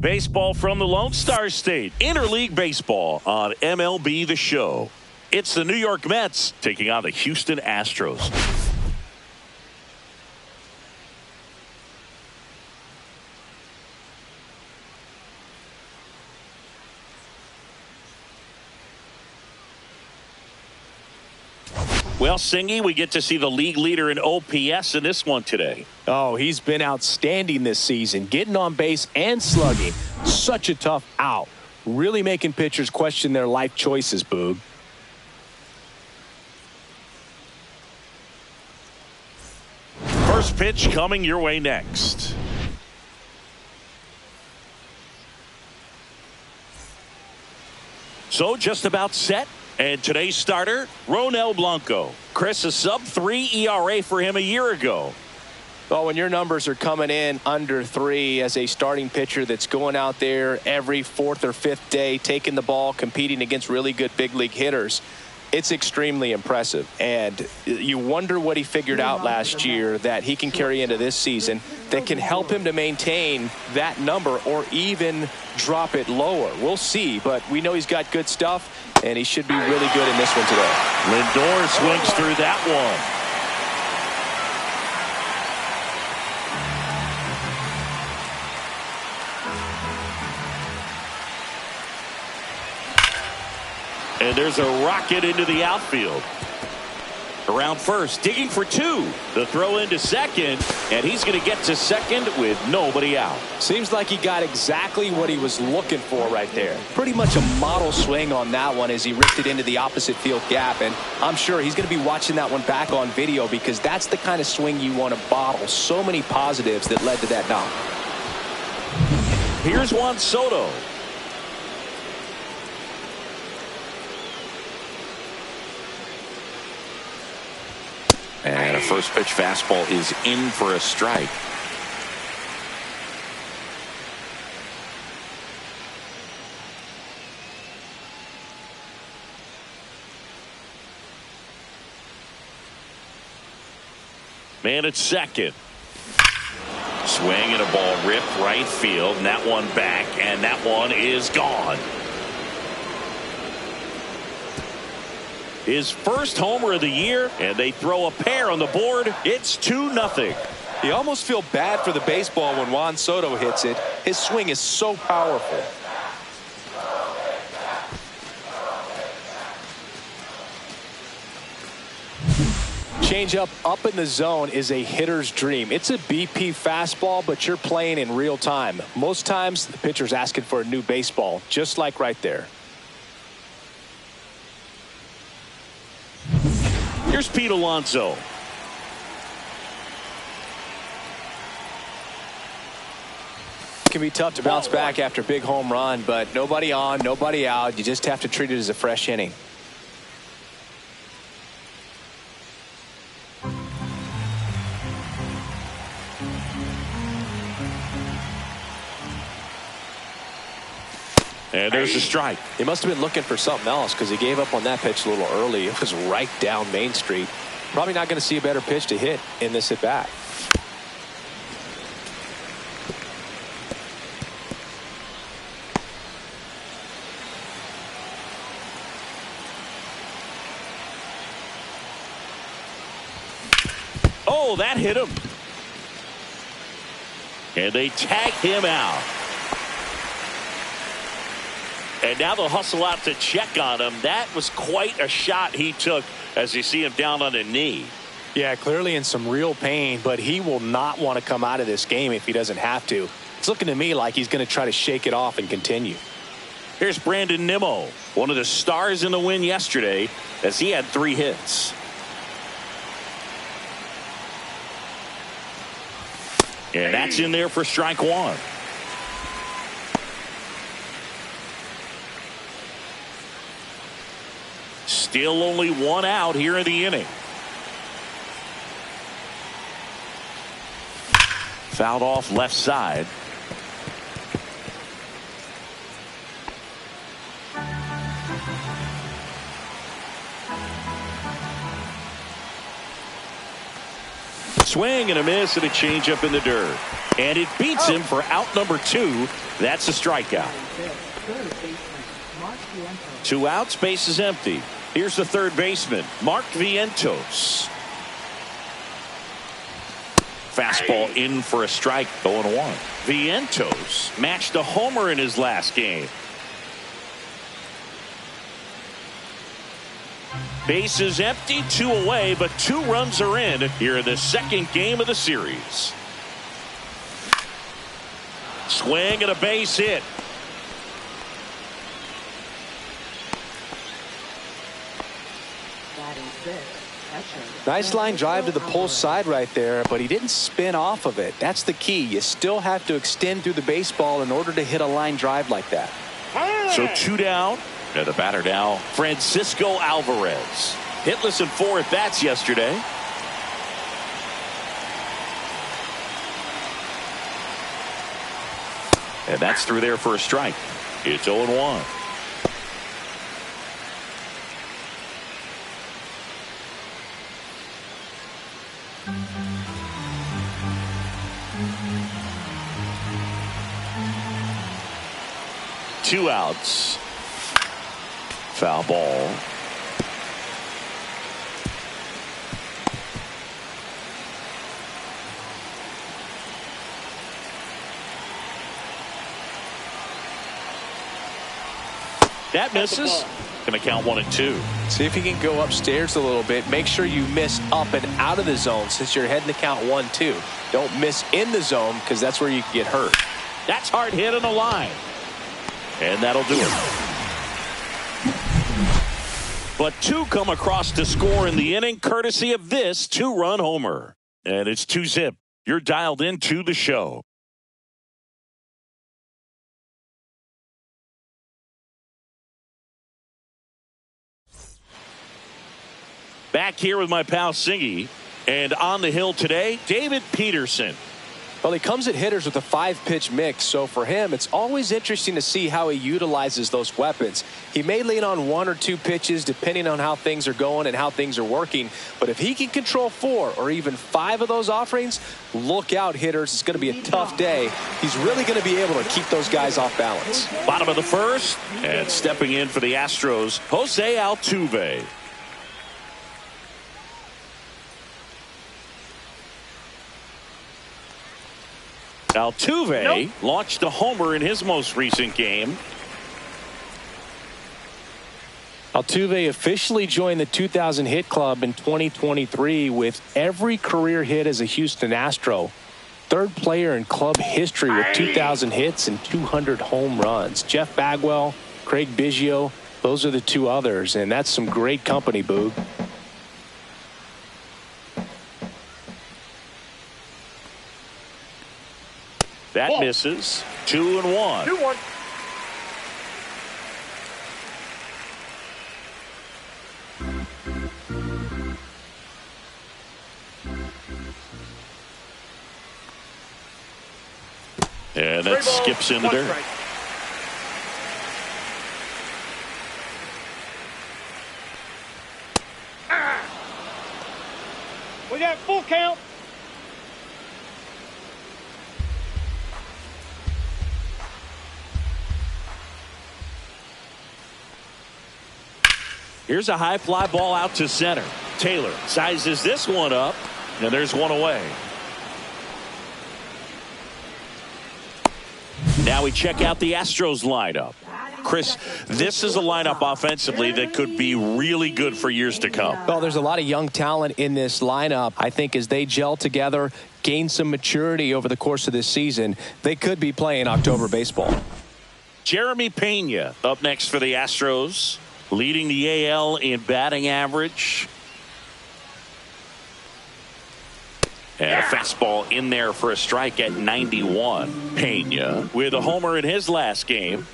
Baseball from the Lone Star State. Interleague baseball on MLB The Show. It's the New York Mets taking on the Houston Astros. Well, Singy, we get to see the league leader in OPS in this one today. Oh, he's been outstanding this season, getting on base and slugging. Such a tough out. Really making pitchers question their life choices, Boog. First pitch coming your way next. So just about set. And today's starter, Ronel Blanco. Chris, a sub-3 ERA for him a year ago. Well, when your numbers are coming in under 3 as a starting pitcher that's going out there every 4th or 5th day, taking the ball, competing against really good big league hitters, it's extremely impressive. And you wonder what he figured out last year that he can carry into this season that can help him to maintain that number or even drop it lower. We'll see, but we know he's got good stuff, and he should be really good in this one today. Lindor swings through that one. And there's a rocket into the outfield. Around first, digging for 2. The throw into second, and he's going to get to second with nobody out. Seems like he got exactly what he was looking for right there. Pretty much a model swing on that one as he ripped it into the opposite field gap, and I'm sure he's going to be watching that one back on video because that's the kind of swing you want to bottle. So many positives that led to that knock. Here's Juan Soto. And a first pitch fastball is in for a strike. Man at second. Swing and a ball ripped right field, and that one back, and that one is gone. His first homer of the year, and they throw a pair on the board. It's 2-0. You almost feel bad for the baseball when Juan Soto hits it. His swing is so powerful. Changeup up in the zone is a hitter's dream. It's a BP fastball, but you're playing in real time. Most times the pitcher's asking for a new baseball, just like right there. Here's Pete Alonso. It can be tough to bounce back after a big home run, but nobody on, nobody out. You just have to treat it as a fresh inning. And there's a strike. He must have been looking for something else because he gave up on that pitch a little early. It was right down Main Street. Probably not going to see a better pitch to hit in this at bat. Oh, that hit him. And they tag him out. And now they'll hustle out to check on him. That was quite a shot he took as you see him down on a knee. Yeah, clearly in some real pain, but he will not want to come out of this game if he doesn't have to. It's looking to me like he's going to try to shake it off and continue. Here's Brandon Nimmo, one of the stars in the win yesterday, as he had 3 hits. And that's in there for strike 1. Still only 1 out here in the inning. Fouled off left side. Swing and a miss and a changeup in the dirt. And it beats him for out number 2. That's a strikeout. 2 outs, base is empty. Here's the third baseman, Mark Vientos. Fastball in for a strike, 0-1. Vientos matched a homer in his last game. Base is empty, 2 away, but 2 runs are in here in the second game of the series. Swing and a base hit. Nice line drive to the pull side right there, but he didn't spin off of it. That's the key. You still have to extend through the baseball in order to hit a line drive like that. So 2 down. And the batter now, Francisco Alvarez. Hitless in 4 at-bats yesterday. And that's through there for a strike. It's 0-1. Two outs. Foul ball. That misses. Going to count 1-2. See if you can go upstairs a little bit. Make sure you miss up and out of the zone since you're heading to count 1-2. Don't miss in the zone because that's where you can get hurt. That's hard hit on the line. And that'll do it. But 2 come across to score in the inning courtesy of this 2-run homer. And it's 2-zip. You're dialed into the show. Back here with my pal Singy. And on the hill today, David Peterson. Well, he comes at hitters with a 5-pitch mix, so for him, it's always interesting to see how he utilizes those weapons. He may lean on 1 or 2 pitches depending on how things are going and how things are working, but if he can control 4 or even 5 of those offerings, look out, hitters. It's going to be a tough day. He's really going to be able to keep those guys off balance. Bottom of the first, and stepping in for the Astros, Jose Altuve. Altuve launched a homer in his most recent game. Altuve officially joined the 2,000 hit club in 2023 with every career hit as a Houston Astro. 3rd player in club history with 2,000 hits and 200 home runs. Jeff Bagwell, Craig Biggio, those are the 2 others, and that's some great company, Boog. That misses. 2-1. 2-1. And that skips in the dirt. Strike. We got full count. Here's a high fly ball out to center. Taylor sizes this one up, and there's 1 away. Now we check out the Astros lineup. Chris, this is a lineup offensively that could be really good for years to come. Well, there's a lot of young talent in this lineup. I think as they gel together, gain some maturity over the course of this season, they could be playing October baseball. Jeremy Pena up next for the Astros, leading the AL in batting average. And a fastball in there for a strike at 91. Pena with a homer in his last game.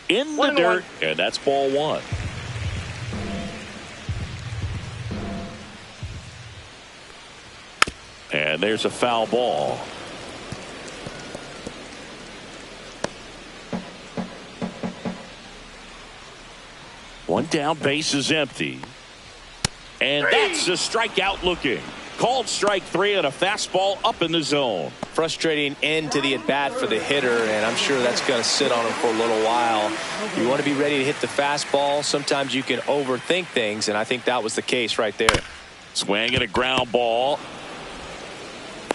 In the dirt, and that's ball 1. And there's a foul ball. One down, base is empty. And that's a strikeout looking. Called strike 3 on a fastball up in the zone. Frustrating end to the at-bat for the hitter, and I'm sure that's going to sit on him for a little while. You want to be ready to hit the fastball. Sometimes you can overthink things, and I think that was the case right there. Swing and a ground ball.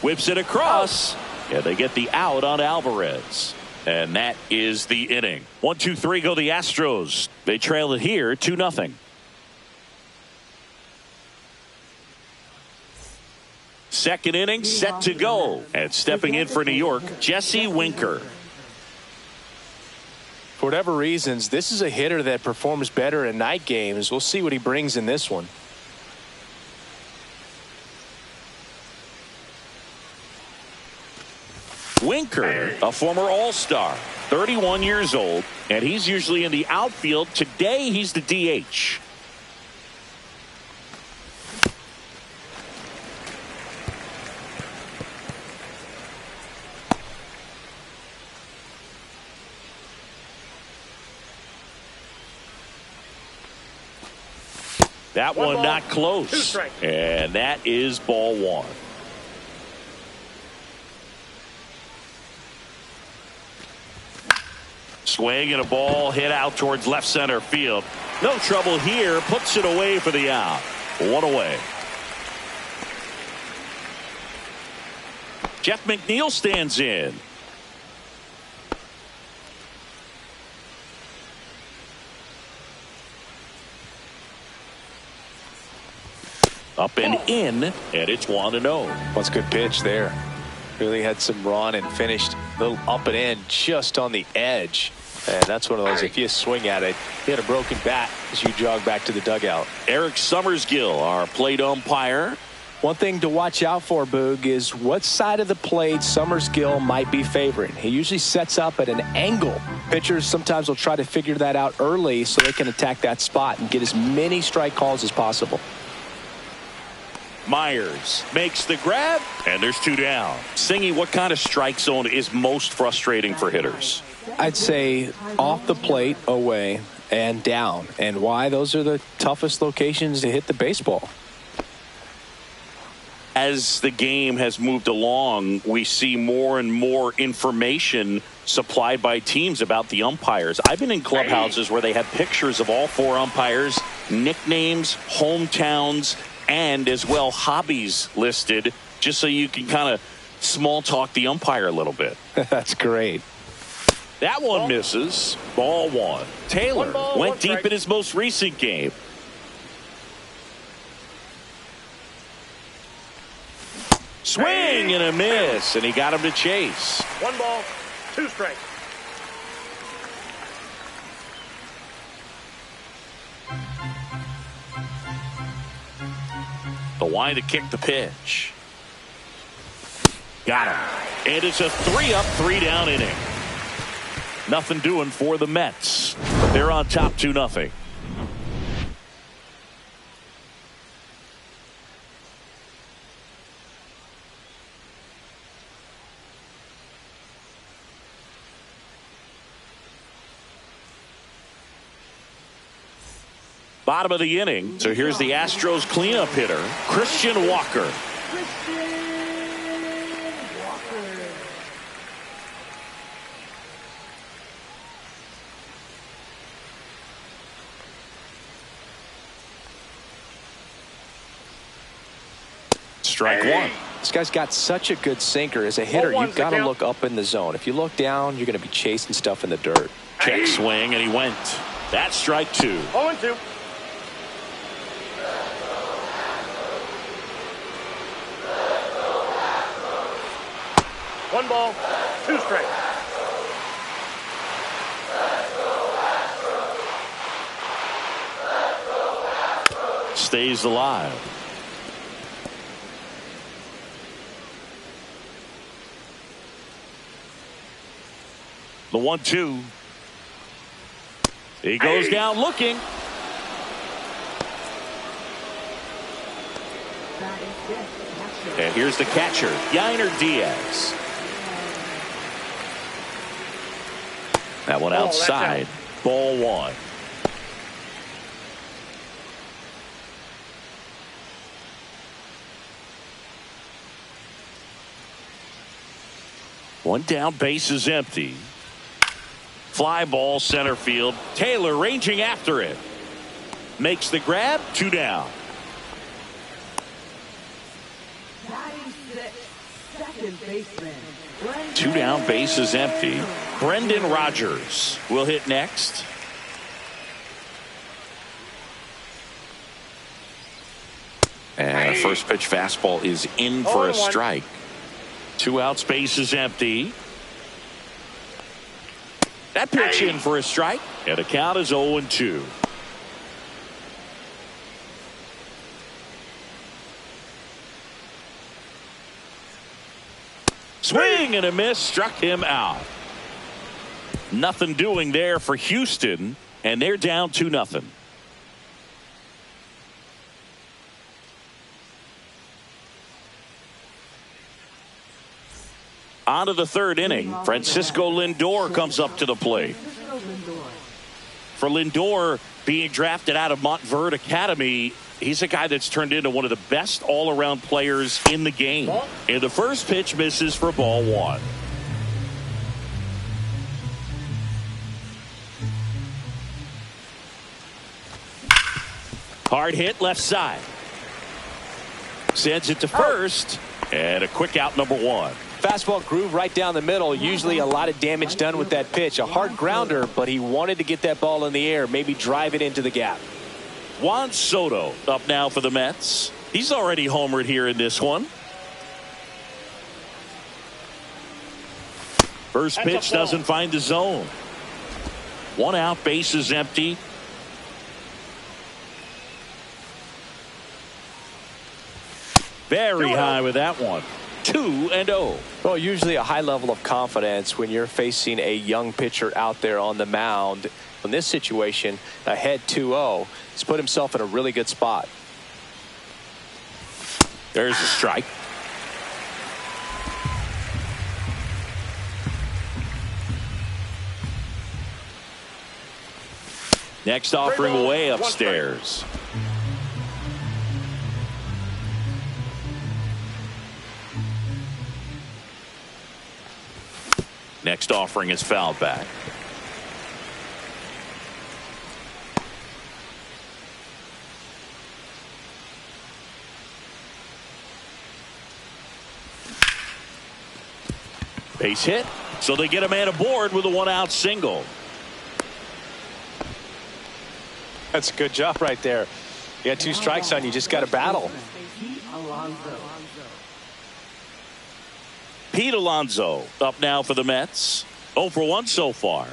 Whips it across. Yeah, they get the out on Alvarez. And that is the inning. 1-2-3 go the Astros. They trail it here 2-0. Second inning set to go. And stepping in for New York, Jesse Winker. For whatever reasons, this is a hitter that performs better in night games. We'll see what he brings in this one. Winker, a former All-Star, 31 years old, and he's usually in the outfield. Today, he's the DH. That one not close. And that is ball 1. Swing and a ball hit out towards left center field. No trouble here. Puts it away for the out. 1 away. Jeff McNeil stands in. Up and in, and it's 1-0. What's a good pitch there. Really had some run and finished a little up and in just on the edge. And that's one of those, if you swing at it, hit a broken bat as you jog back to the dugout. Eric Summersgill, our plate umpire. One thing to watch out for, Boog, is what side of the plate Summersgill might be favoring. He usually sets up at an angle. Pitchers sometimes will try to figure that out early so they can attack that spot and get as many strike calls as possible. Myers makes the grab, and there's 2 down. Singy, what kind of strike zone is most frustrating for hitters? I'd say off the plate, away, and down. And why? Those are the toughest locations to hit the baseball. As the game has moved along, we see more and more information supplied by teams about the umpires. I've been in clubhouses where they have pictures of all 4 umpires, nicknames, hometowns, and as well hobbies listed, just so you can kind of small talk the umpire a little bit. That's great. That one misses. Ball 1. Taylor went deep in his most recent game. Swing and a miss, and he got him to chase. 1 ball, 2 strikes. The wind to kick the pitch. Got him. And it's a 3-up, 3-down inning. Nothing doing for the Mets. But they're on top 2-0. Bottom of the inning. So here's the Astros cleanup hitter, Christian Walker. Strike 1. This guy's got such a good sinker. As a hitter, you've got to look up in the zone. If you look down, you're going to be chasing stuff in the dirt. Check swing, and he went. That's strike 2. 0-2. One ball, 2 strikes. Stays alive. The 1-2. He goes down looking. And here's the catcher, Yainer Diaz. That one outside. Ball 1. One down, base is empty. Fly ball center field. Taylor ranging after it. Makes the grab. 2 down. Second baseman. 2 down, base is empty. Brendan Rodgers will hit next. And first pitch fastball is in for a strike. 2 outs, base is empty. That pitch in for a strike. And the count is 0-2. Swing and a miss, struck him out. Nothing doing there for Houston, and they're down 2-0. On to the third inning. Francisco Lindor comes up to the plate. For Lindor, being drafted out of Montverde Academy, he's a guy that's turned into one of the best all-around players in the game. And the first pitch misses for ball 1. Hard hit left side. Sends it to first. And a quick out, number 1. Fastball groove right down the middle. Usually a lot of damage done with that pitch. A hard grounder, but he wanted to get that ball in the air, maybe drive it into the gap. Juan Soto up now for the Mets. He's already homered here in this one. First pitch doesn't find the zone. 1 out, base is empty. Very high with that one. 2-0. Well, usually a high level of confidence when you're facing a young pitcher out there on the mound. In this situation, ahead 2-0, he's put himself in a really good spot. There's a strike. Next offering way upstairs. Next offering is fouled back. Base hit. So they get a man aboard with a 1-out single. That's a good job right there. You got 2 strikes on you. Just got to battle. Pete Alonso up now for the Mets. 0 for 1 so far.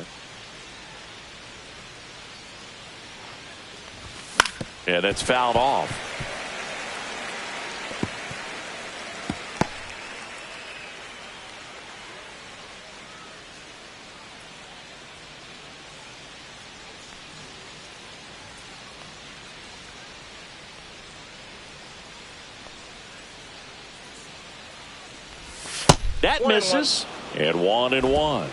Yeah, that's fouled off. That misses. And 1-1.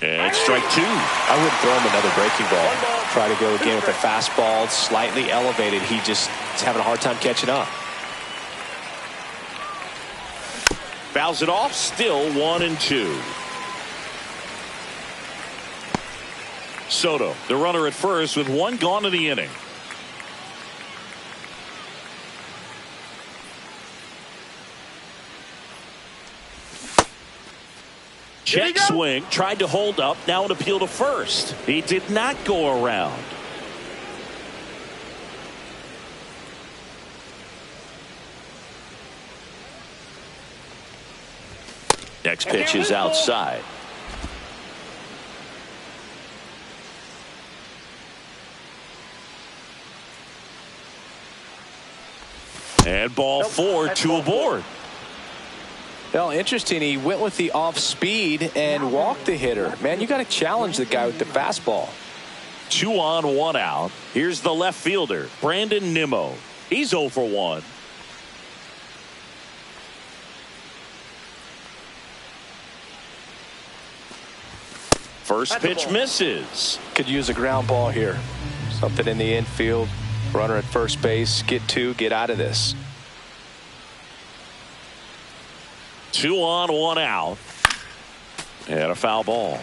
And strike 2. I wouldn't throw him another breaking ball. Try to go again with the fastball slightly elevated. He just is having a hard time catching up. Fouls it off. Still 1-2. Soto, the runner at first with 1 gone in the inning. Check swing, tried to hold up, now an appeal to first. He did not go around. Next pitch is outside. And ball 4, 2 aboard. Well, interesting. He went with the off speed and walked the hitter. Man, you got to challenge the guy with the fastball. 2 on, 1 out. Here's the left fielder, Brandon Nimmo. He's 0 for 1. First pitch misses. Could use a ground ball here. Something in the infield. Runner at first base. Get two. Get out of this. 2 on, 1 out. And a foul ball.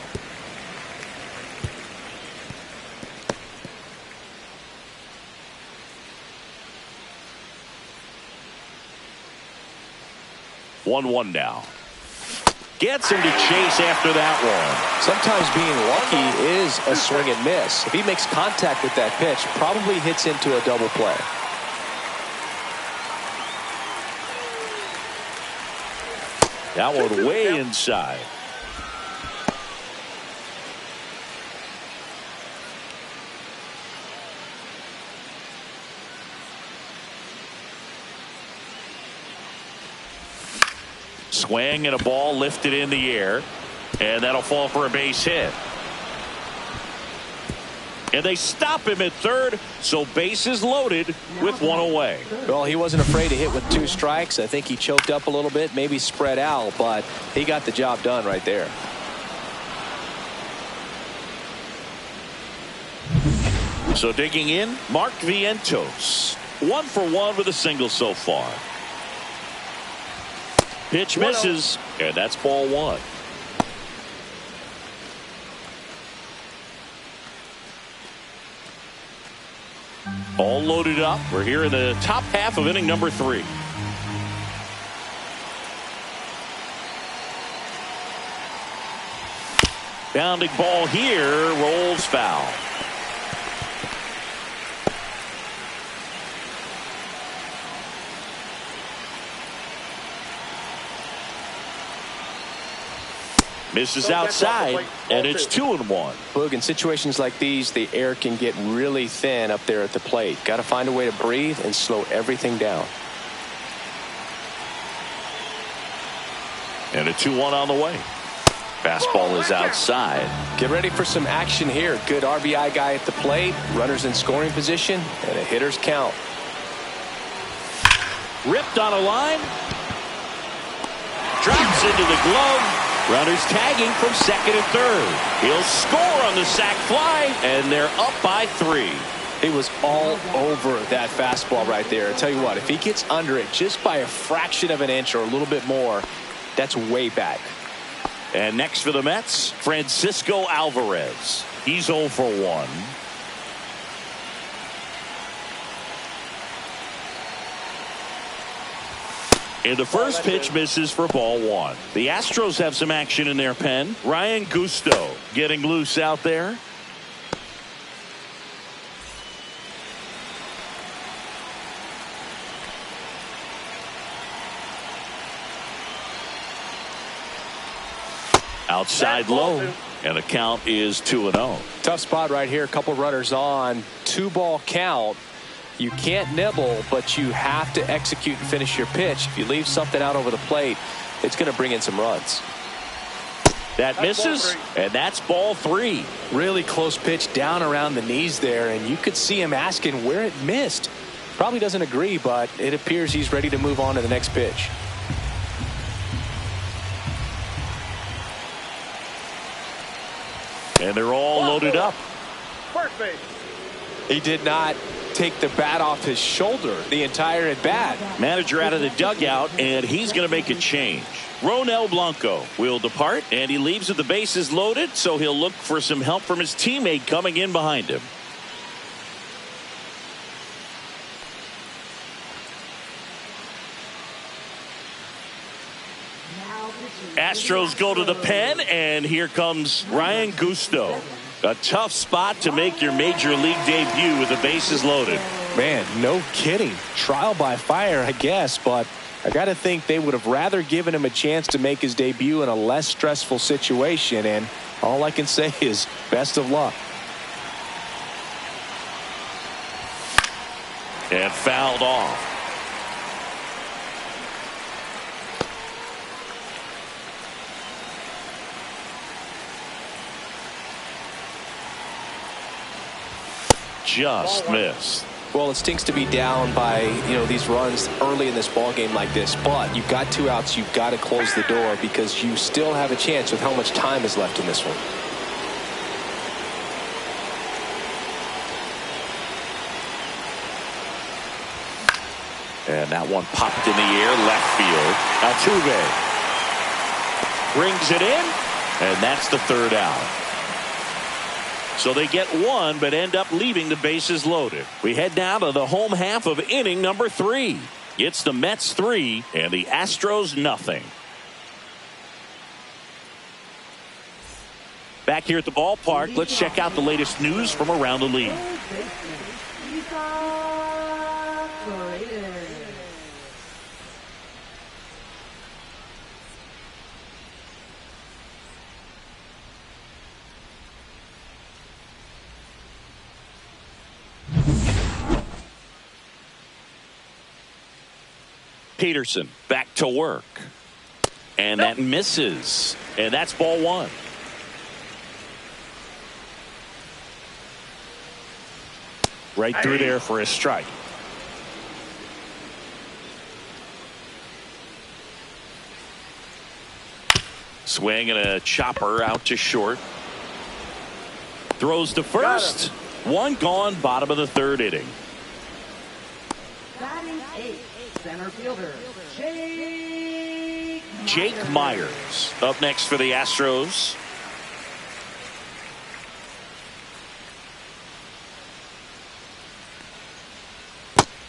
One now. Gets him to chase after that one. Sometimes being lucky is a swing and miss. If he makes contact with that pitch, probably hits into a double play. That one way inside. Swing and a ball lifted in the air, and that'll fall for a base hit. And they stop him at third, so bases loaded with 1 away. Well, he wasn't afraid to hit with 2 strikes. I think he choked up a little bit, maybe spread out, but he got the job done right there. So digging in, Mark Vientos. 1 for 1 with a single so far. Pitch misses, and that's ball 1. All loaded up. We're here in the top half of inning number 3. Bounding ball here, rolls foul. Misses outside, and it's 2-1. Boog, in situations like these, the air can get really thin up there at the plate. Got to find a way to breathe and slow everything down. And a 2-1 on the way. Fastball is outside. Get ready for some action here. Good RBI guy at the plate. Runners in scoring position, and a hitter's count. Ripped on a line. Drops into the glove. Runners tagging from second and third. He'll score on the sac fly, and they're up by 3. He was all over that fastball right there. I tell you what, if he gets under it just by a fraction of an inch or a little bit more, that's way back. And next for the Mets, Francisco Alvarez. He's 0 for 1. And the first pitch misses for ball 1. The Astros have some action in their pen. Ryan Gusto getting loose out there. Outside low, and the count is 2-0. Tough spot right here. A couple runners on. 2-ball count. You can't nibble, but you have to execute and finish your pitch. If you leave something out over the plate, it's going to bring in some runs. That misses, and that's ball 3. Really close pitch down around the knees there, and you could see him asking where it missed. Probably doesn't agree, but it appears he's ready to move on to the next pitch. And they're all loaded up. First base. He did not take the bat off his shoulder the entire at bat. Manager out of the dugout, and he's going to make a change. Ronel Blanco will depart, and he leaves with the bases loaded, so he'll look for some help from his teammate coming in behind him. Astros go to the pen, and here comes Ryan Gusto. A tough spot to make your major league debut with the bases loaded. Man, no kidding. Trial by fire, I guess, but I got to think they would have rather given him a chance to make his debut in a less stressful situation, and all I can say is best of luck. And fouled off. Just missed. Well, it stinks to be down by, these runs early in this ball game like this, but you've got 2 outs. You've got to close the door because you still have a chance with how much time is left in this one. And that one popped in the air, left field. Altuve brings it in, and that's the third out. So they get one, but end up leaving the bases loaded. We head now to the home half of inning number 3. It's the Mets 3 and the Astros nothing. Back here at the ballpark, let's check out the latest news from around the league. Peterson back to work, and that misses, and that's ball 1. Right through there for a strike. Swing and a chopper out to short. Throws to first. One gone, bottom of the 3rd inning. Batting 8, center fielder, Jake Myers up next for the Astros.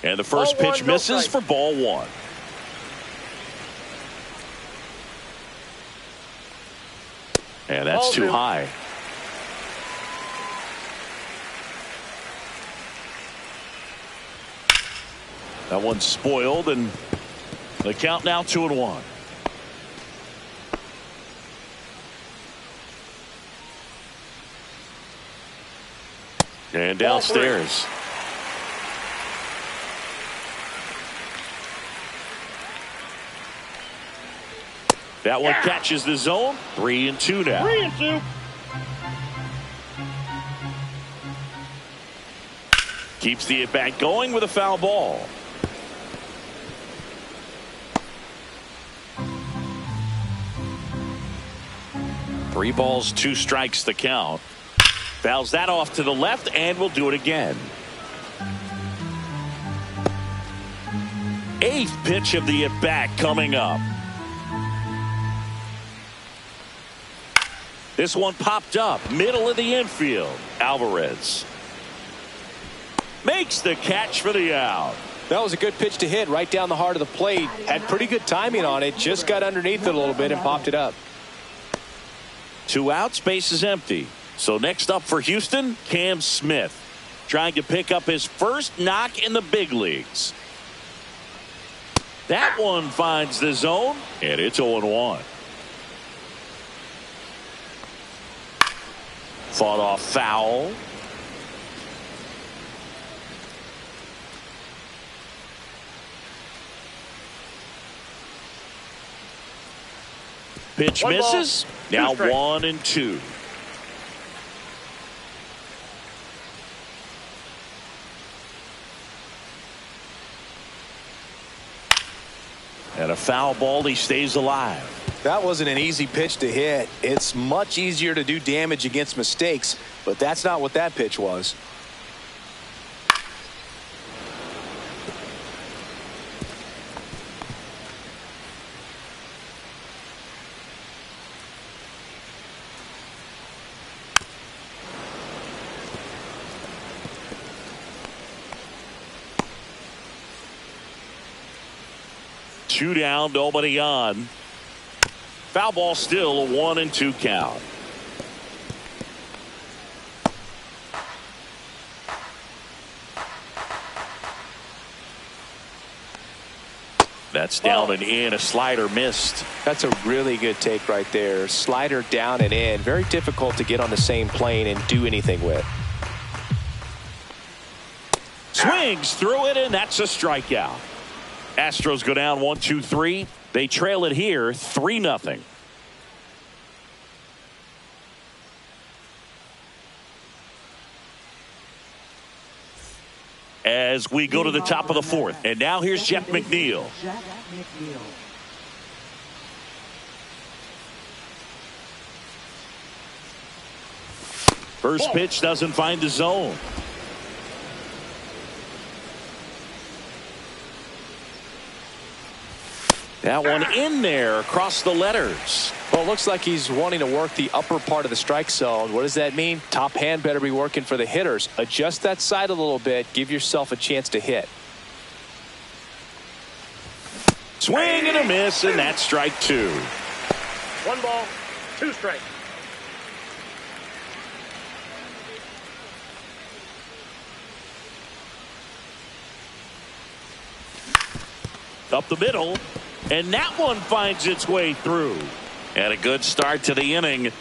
And the first pitch misses for ball 1. And that's too high. That one's spoiled, and the count now 2-1. And downstairs. That one catches the zone. 3-2 now. 3-2. Keeps the at-bat going with a foul ball. Three balls, 2 strikes the count. Fouls that off to the left, and will do it again. 8th pitch of the at-bat coming up. This one popped up, middle of the infield. Alvarez makes the catch for the out. That was a good pitch to hit right down the heart of the plate. Had pretty good timing on it. Just got underneath it a little bit and popped it up. 2 outs, base is empty. So next up for Houston, Cam Smith, trying to pick up his first knock in the big leagues. That one finds the zone, and it's 0-1. Fought off foul. Pitch misses. Now 1-2. And a foul ball, he stays alive. That wasn't an easy pitch to hit. It's much easier to do damage against mistakes, but that's not what that pitch was. Two down, nobody on. Foul ball, still a 1-2 count. That's down and in. A slider missed. That's a really good take right there. Slider down and in. Very difficult to get on the same plane and do anything with. Swings through it, and that's a strikeout. Astros go down 1-2-3. They trail it here 3-0. As we go to the top of the 4th, and now here's Jeff McNeil. First pitch doesn't find the zone. That one in there across the letters. Well, it looks like he's wanting to work the upper part of the strike zone. What does that mean? Top hand better be working for the hitters. Adjust that side a little bit. Give yourself a chance to hit. Swing and a miss, and that's strike two. 1 ball, 2 strikes. Up the middle, and that one finds its way through. And a good start to the inning.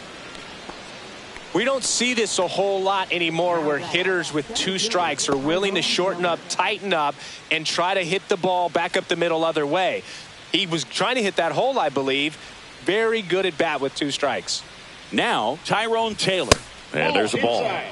We don't see this a whole lot anymore where hitters with 2 strikes are willing to shorten up, tighten up, and try to hit the ball back up the middle other way. He was trying to hit that hole, I believe. Very good at bat with 2 strikes. Now, Tyrone Taylor. And there's a ball. Inside.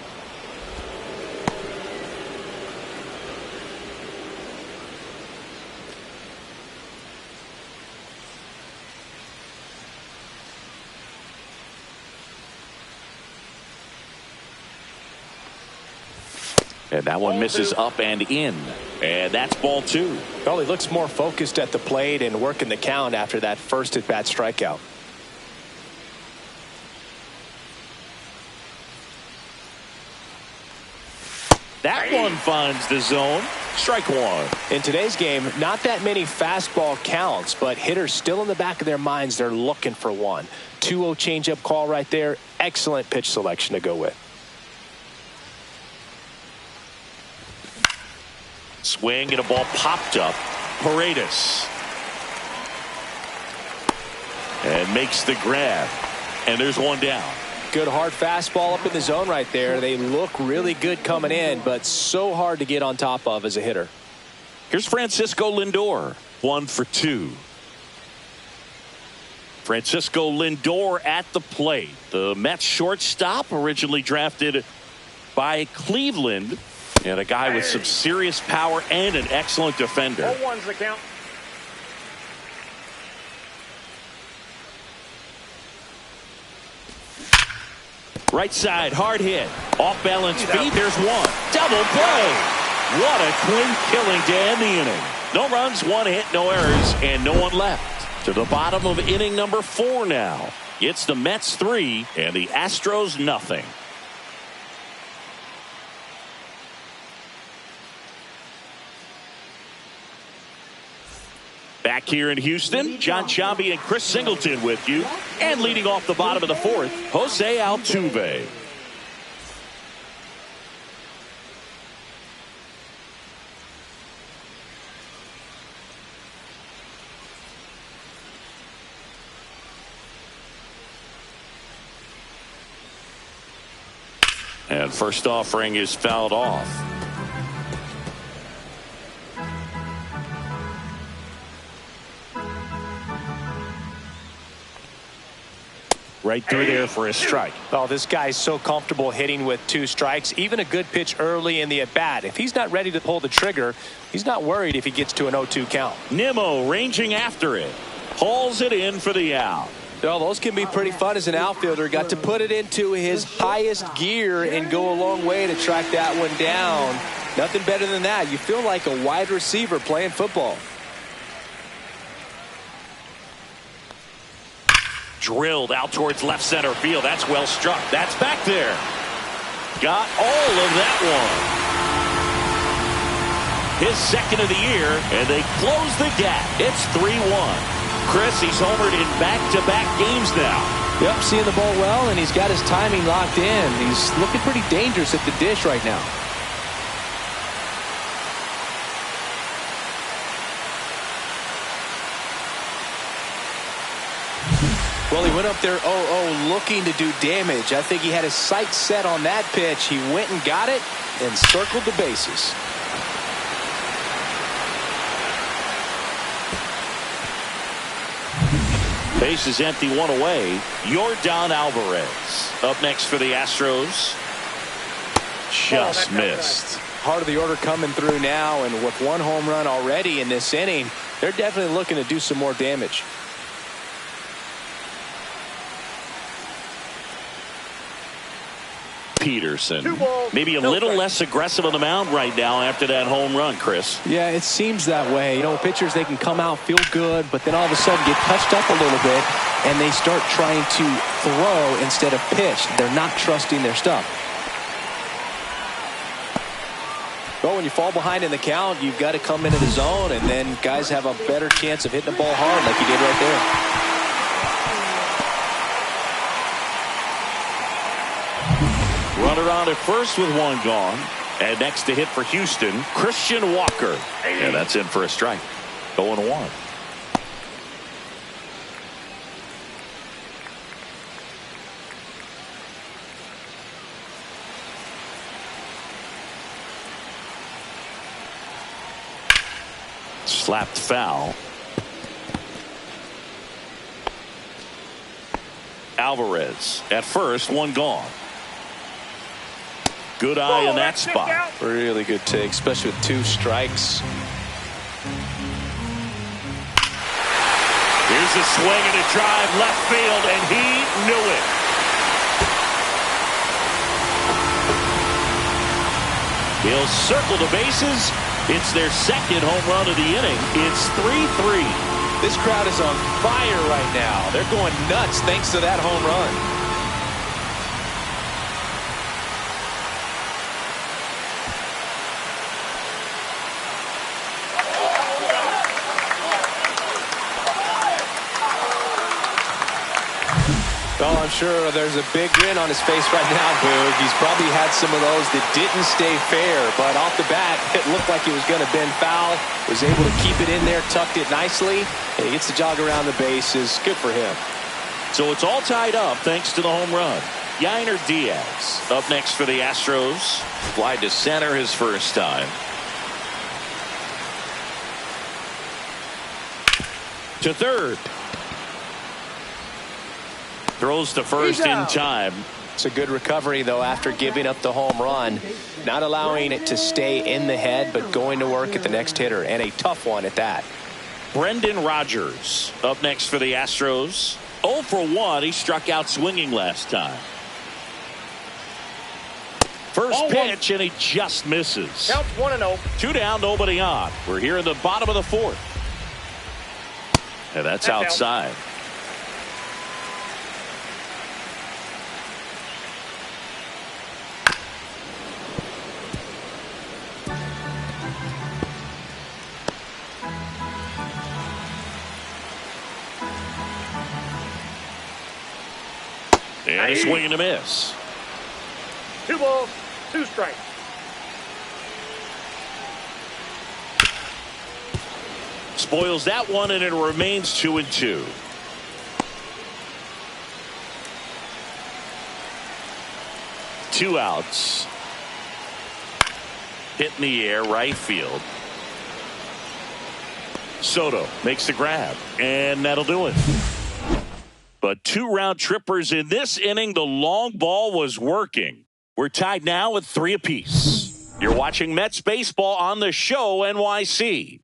And that one misses up and in. And that's ball 2. Well, he looks more focused at the plate and working the count after that first at-bat strikeout. That one finds the zone. Strike 1. In today's game, not that many fastball counts, but hitters still in the back of their minds, they're looking for one. 2-0 changeup call right there. Excellent pitch selection to go with. Swing and a ball popped up. Paredes. And makes the grab. And there's one down. Good hard fastball up in the zone right there. They look really good coming in, but so hard to get on top of as a hitter. Here's Francisco Lindor. 1 for 2. Francisco Lindor at the plate. The Mets shortstop, originally drafted by Cleveland. And a guy with some serious power and an excellent defender. 0-1's the count. Right side, hard hit. Off balance feet. There's one. Double play. What a clean killing to end the inning. No runs, 1 hit, no errors, and no one left. To the bottom of inning number 4 now. It's the Mets 3 and the Astros nothing. Back here in Houston, John Sciambi and Chris Singleton with you. And leading off the bottom of the 4th, Jose Altuve. And first offering is fouled off. Right through there for a strike. Oh, this guy's so comfortable hitting with 2 strikes. Even a good pitch early in the at-bat. If he's not ready to pull the trigger, he's not worried if he gets to an 0-2 count. Nimmo ranging after it. Hauls it in for the out. Oh, those can be pretty fun as an outfielder. Got to put it into his highest gear and go a long way to track that one down. Nothing better than that. You feel like a wide receiver playing football. Drilled out towards left center field. That's well struck. That's back there. Got all of that one. His second of the year, and they close the gap. It's 3-1. Chris, he's homered in back-to-back games now. Yep, seeing the ball well, and he's got his timing locked in. He's looking pretty dangerous at the dish right now. Well, he went up there 0-0 looking to do damage. I think he had his sights set on that pitch. He went and got it and circled the bases. Base is empty, 1 away. Yordan Alvarez up next for the Astros. Just missed. Part of the order coming through now, and with 1 home run already in this inning, they're definitely looking to do some more damage. Peterson. 2 balls, Maybe a no little strikes. less aggressive on the mound right now after that home run, Chris. Yeah, it seems that way. You know, pitchers, they can come out, feel good, but then all of a sudden get touched up a little bit, and they start trying to throw instead of pitch. They're not trusting their stuff. But when you fall behind in the count, you've got to come into the zone, and then guys have a better chance of hitting the ball hard like you did right there. Runner on at first with 1 gone. And next to hit for Houston, Christian Walker. And that's in for a strike. 0-1. Slapped foul. Alvarez at first, 1 gone. Good eye in that spot. Really good take, especially with 2 strikes. Here's a swing and a drive left field, and he knew it. He'll circle the bases. It's their 2nd home run of the inning. It's 3-3. This crowd is on fire right now. They're going nuts thanks to that home run. Oh, I'm sure there's a big grin on his face right now, Boog. He's probably had some of those that didn't stay fair, but off the bat, it looked like it was going to bend foul. Was able to keep it in there, tucked it nicely, and he gets the jog around the bases. Good for him. So it's all tied up thanks to the home run. Yainer Diaz up next for the Astros. Fly to center his first time. To third. Throws to first in time. It's a good recovery, though, after giving up the home run. Not allowing it to stay in the head, but going to work at the next hitter, and a tough one at that. Brendan Rodgers up next for the Astros. 0 for 1. He struck out swinging last time. First pitch, and he just misses. Counts 1-0. 2 down, nobody on. We're here in the bottom of the 4th. And that's outside. And a swing and a miss. 2 balls, 2 strikes. Spoils that one, and it remains 2-2. Two outs. Hit in the air, right field. Soto makes the grab, and that'll do it. But 2 round trippers in this inning. The long ball was working. We're tied now at 3 apiece. You're watching Mets baseball on the show NYC.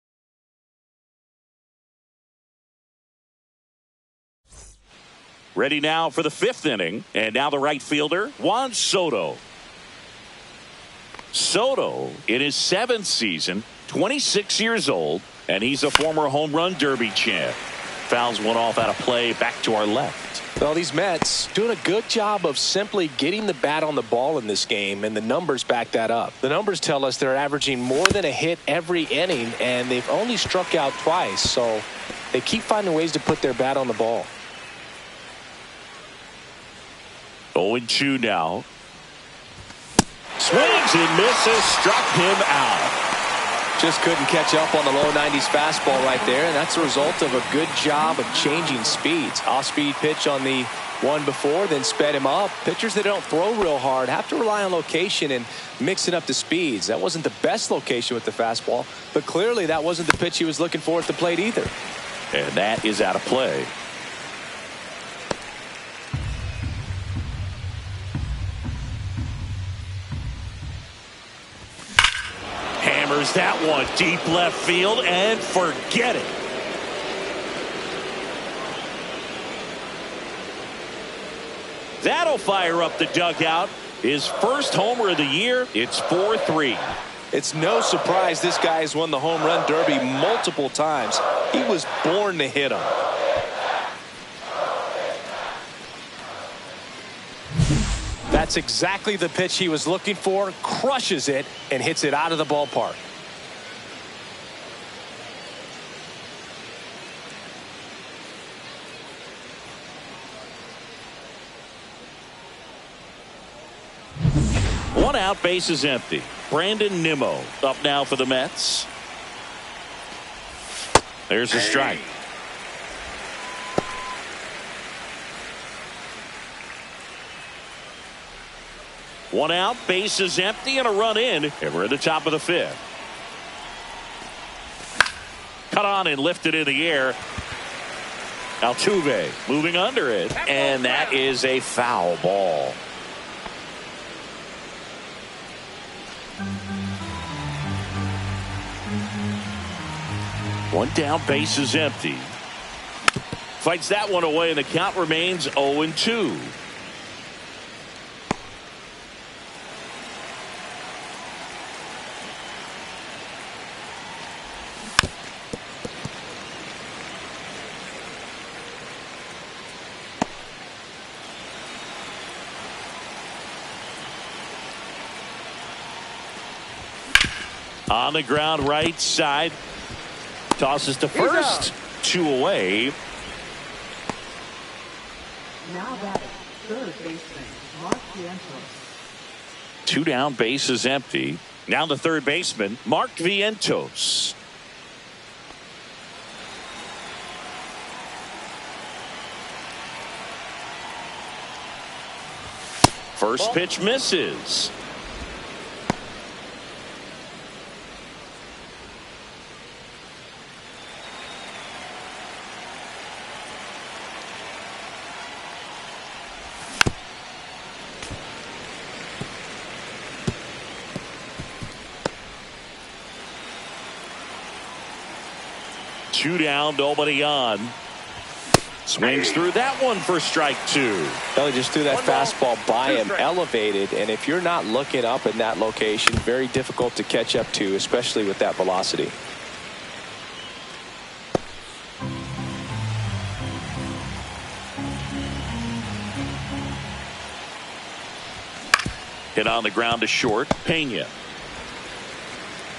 Ready now for the 5th inning. And now the right fielder, Juan Soto. Soto in his 7th season, 26 years old, and he's a former home run derby champ. Fouls one off out of play back to our left. Well, these Mets doing a good job of simply getting the bat on the ball in this game, and the numbers back that up. The numbers tell us they're averaging more than a hit every inning, and they've only struck out twice, so they keep finding ways to put their bat on the ball. 0-2 now. Swings and misses, struck him out. Just couldn't catch up on the low 90s fastball right there, and that's a result of a good job of changing speeds. Off-speed pitch on the one before, then sped him up. Pitchers that don't throw real hard have to rely on location and mixing up the speeds. That wasn't the best location with the fastball, but clearly that wasn't the pitch he was looking for at the plate either. And that is out of play. Hammers that one deep left field, and forget it. That'll fire up the dugout. His first homer of the year. It's 4-3. It's no surprise this guy has won the home run derby multiple times. He was born to hit them. That's exactly the pitch he was looking for. Crushes it and hits it out of the ballpark. One out, base is empty. Brandon Nimmo up now for the Mets. There's a strike. One out, base is empty, and a run in, and we're at the top of the fifth. Cut on and lifted in the air. Altuve moving under it, and that is a foul ball. One down, base is empty. Fights that one away, and the count remains 0-2. On the ground, right side. Tosses to first. 2 away. Now batting, third baseman, Mark Vientos. 2 down, base is empty. Now the third baseman, Mark Vientos. First pitch misses. Two down, nobody on. Swings through that one for strike 2. Belly just threw that fastball by him, elevated, and if you're not looking up in that location, very difficult to catch up to, especially with that velocity. Hit on the ground to short. Pena.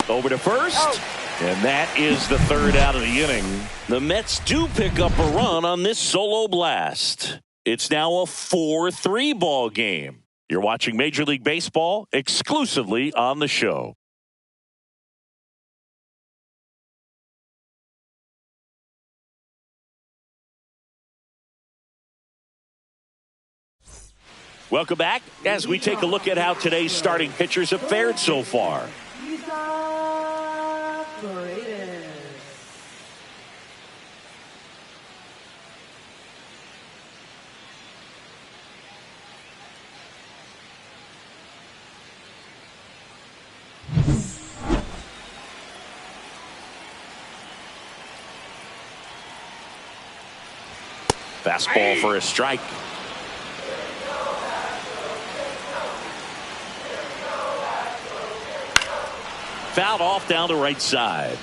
Over to first. Oh. And that is the third out of the inning. The Mets do pick up a run on this solo blast. It's now a 4-3 ball game. You're watching Major League Baseball exclusively on the show. Welcome back as we take a look at how today's starting pitchers have fared so far. Fastball for a strike. Fouled off down the right side.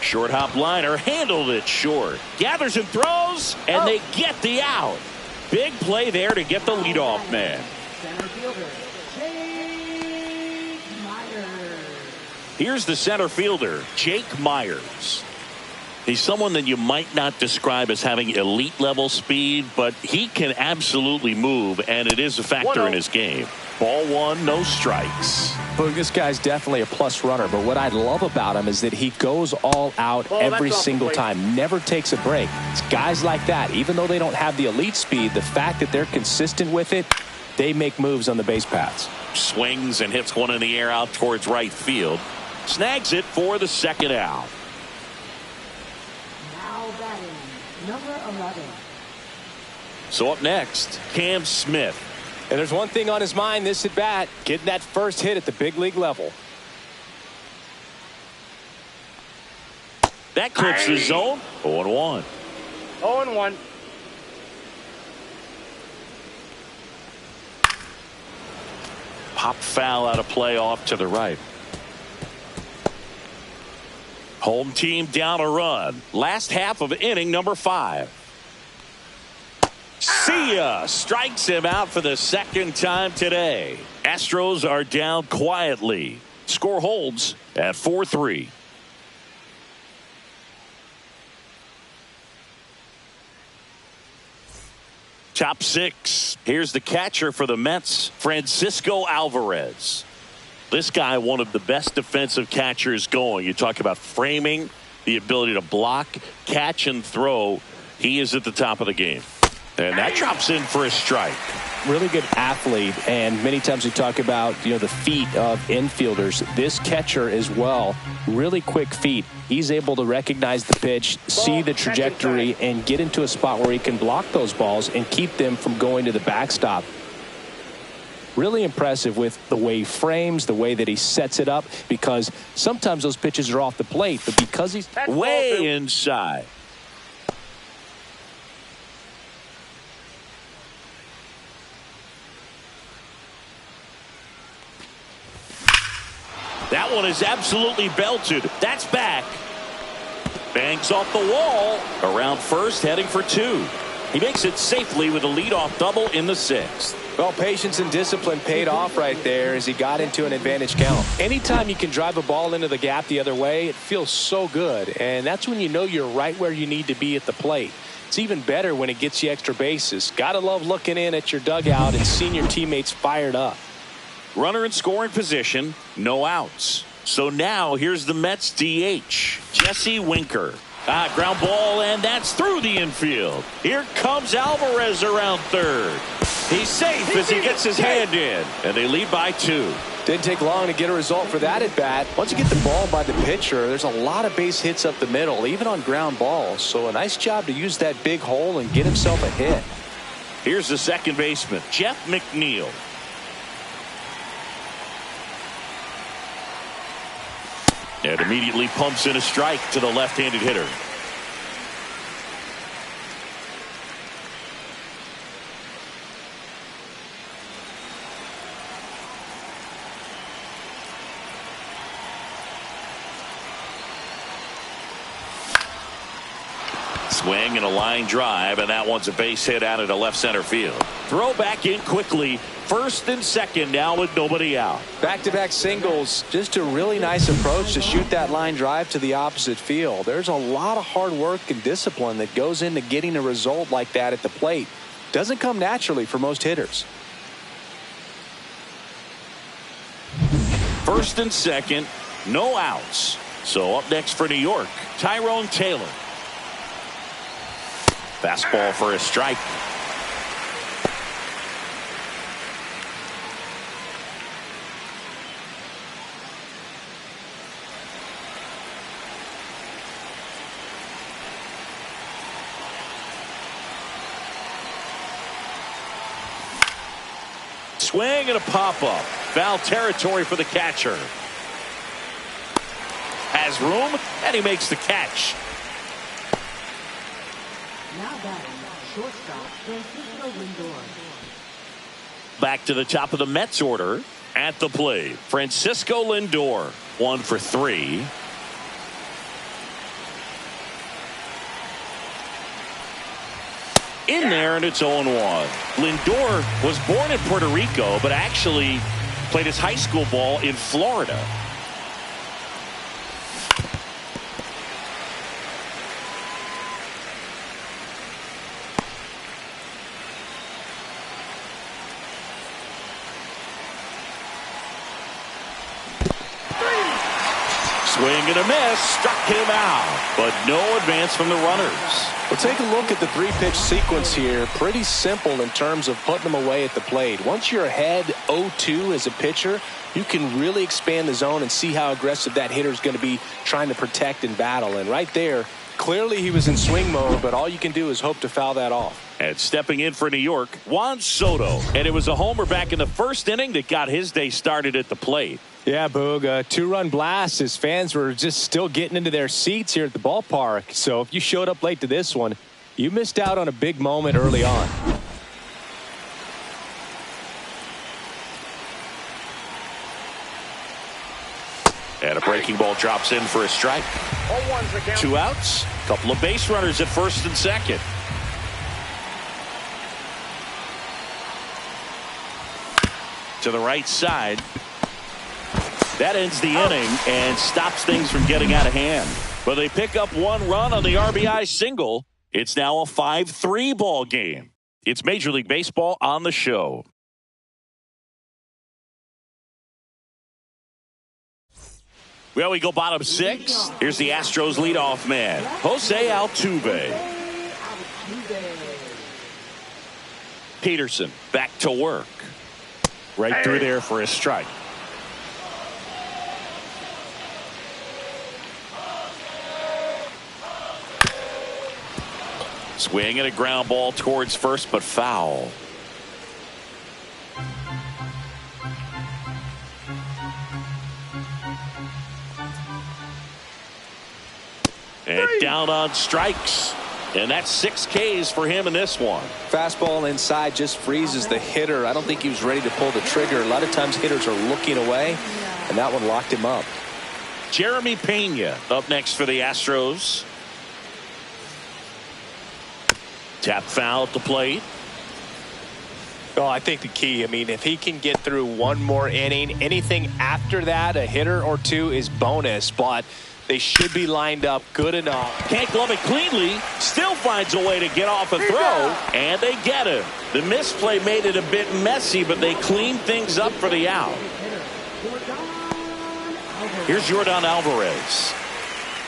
Short hop liner, handled it short. Gathers and throws, and they get the out. Big play there to get the leadoff man. Center fielder, Jake Myers. Here's the center fielder, Jake Myers. He's someone that you might not describe as having elite level speed, but he can absolutely move, and it is a factor in his game. Ball one, no strikes. But this guy's definitely a plus runner, but what I love about him is that he goes all out every single time, never takes a break. It's guys like that, even though they don't have the elite speed, the fact that they're consistent with it, they make moves on the base paths. Swings and hits one in the air out towards right field. Snags it for the second out. Number 11. So up next, Cam Smith. And there's one thing on his mind this at bat, getting that first hit at the big league level. That clips the zone. 0-1. 0-1. Pop foul out of play off to the right. Home team down a run. Last half of inning number 5. See ya. Strikes him out for the second time today. Astros are down quietly. Score holds at 4-3. Top 6. Here's the catcher for the Mets, Francisco Alvarez. This guy, one of the best defensive catchers going. You talk about framing, the ability to block, catch, and throw. He is at the top of the game. And that drops in for a strike. Really good athlete, and many times we talk about the feet of infielders. This catcher as well, really quick feet. He's able to recognize the pitch, see the trajectory, and get into a spot where he can block those balls and keep them from going to the backstop. Really impressive with the way he frames, the way that he sets it up, because sometimes those pitches are off the plate, but because he's way inside. That one is absolutely belted. That's back. Bangs off the wall. Around first, heading for 2. He makes it safely with a leadoff double in the 6th. Well, patience and discipline paid off right there as he got into an advantage count. Anytime you can drive a ball into the gap the other way, it feels so good. And that's when you know you're right where you need to be at the plate. It's even better when it gets you extra bases. Gotta love looking in at your dugout and seeing your teammates fired up. Runner in scoring position, no outs. So now here's the Mets DH, Jesse Winker. Ground ball, and that's through the infield. Here comes Alvarez around third. He's safe as he gets his hand in, and they lead by 2. Didn't take long to get a result for that at bat. Once you get the ball by the pitcher, there's a lot of base hits up the middle, even on ground balls. So a nice job to use that big hole and get himself a hit. Here's the second baseman, Jeff McNeil. And immediately pumps in a strike to the left-handed hitter. Swing and a line drive, and that one's a base hit out into left center field. Throw back in quickly. First and second now with nobody out. Back-to-back singles. Just a really nice approach to shoot that line drive to the opposite field. There's a lot of hard work and discipline that goes into getting a result like that at the plate. Doesn't come naturally for most hitters. First and second, no outs. So up next for New York, Tyrone Taylor. Fastball for a strike. Swing and a pop-up. Foul territory for the catcher. Has room, and he makes the catch. Now batting, shortstop, Francisco Lindor. Back to the top of the Mets order. At the plate, Francisco Lindor. 1 for 3. In there, and it's 0-1. Lindor was born in Puerto Rico, but actually played his high school ball in Florida. Swing and a miss, struck him out, but no advance from the runners. Well, take a look at the 3-pitch sequence here. Pretty simple in terms of putting them away at the plate. Once you're ahead 0-2 as a pitcher, you can really expand the zone and see how aggressive that hitter is going to be trying to protect and battle. And right there, clearly he was in swing mode, but all you can do is hope to foul that off. And stepping in for New York, Juan Soto. And it was a homer back in the first inning that got his day started at the plate. Yeah, Boog, a two-run blast. His fans were just still getting into their seats here at the ballpark. So if you showed up late to this one, you missed out on a big moment early on. And a breaking ball drops in for a strike. 2 outs, couple of base runners at first and second. To the right side. That ends the inning and stops things from getting out of hand. But they pick up 1 run on the RBI single. It's now a 5-3 ball game. It's Major League Baseball on the show. Well, we go bottom 6. Here's the Astros leadoff man, Jose Altuve. Peterson back to work. Right through there for a strike. Swing and a ground ball towards first, but foul. And down on strikes. And that's 6 Ks for him in this one. Fastball inside just freezes the hitter. I don't think he was ready to pull the trigger. A lot of times hitters are looking away, and that one locked him up. Jeremy Pena up next for the Astros. Tap foul at the plate. Oh, I think the key, if he can get through 1 more inning, anything after that, a hitter or 2 is bonus, but they should be lined up good enough. Can't glove it cleanly. Still finds a way to get off a throw, and they get him. The misplay made it a bit messy, but they cleaned things up for the out. Here's Yordan Alvarez.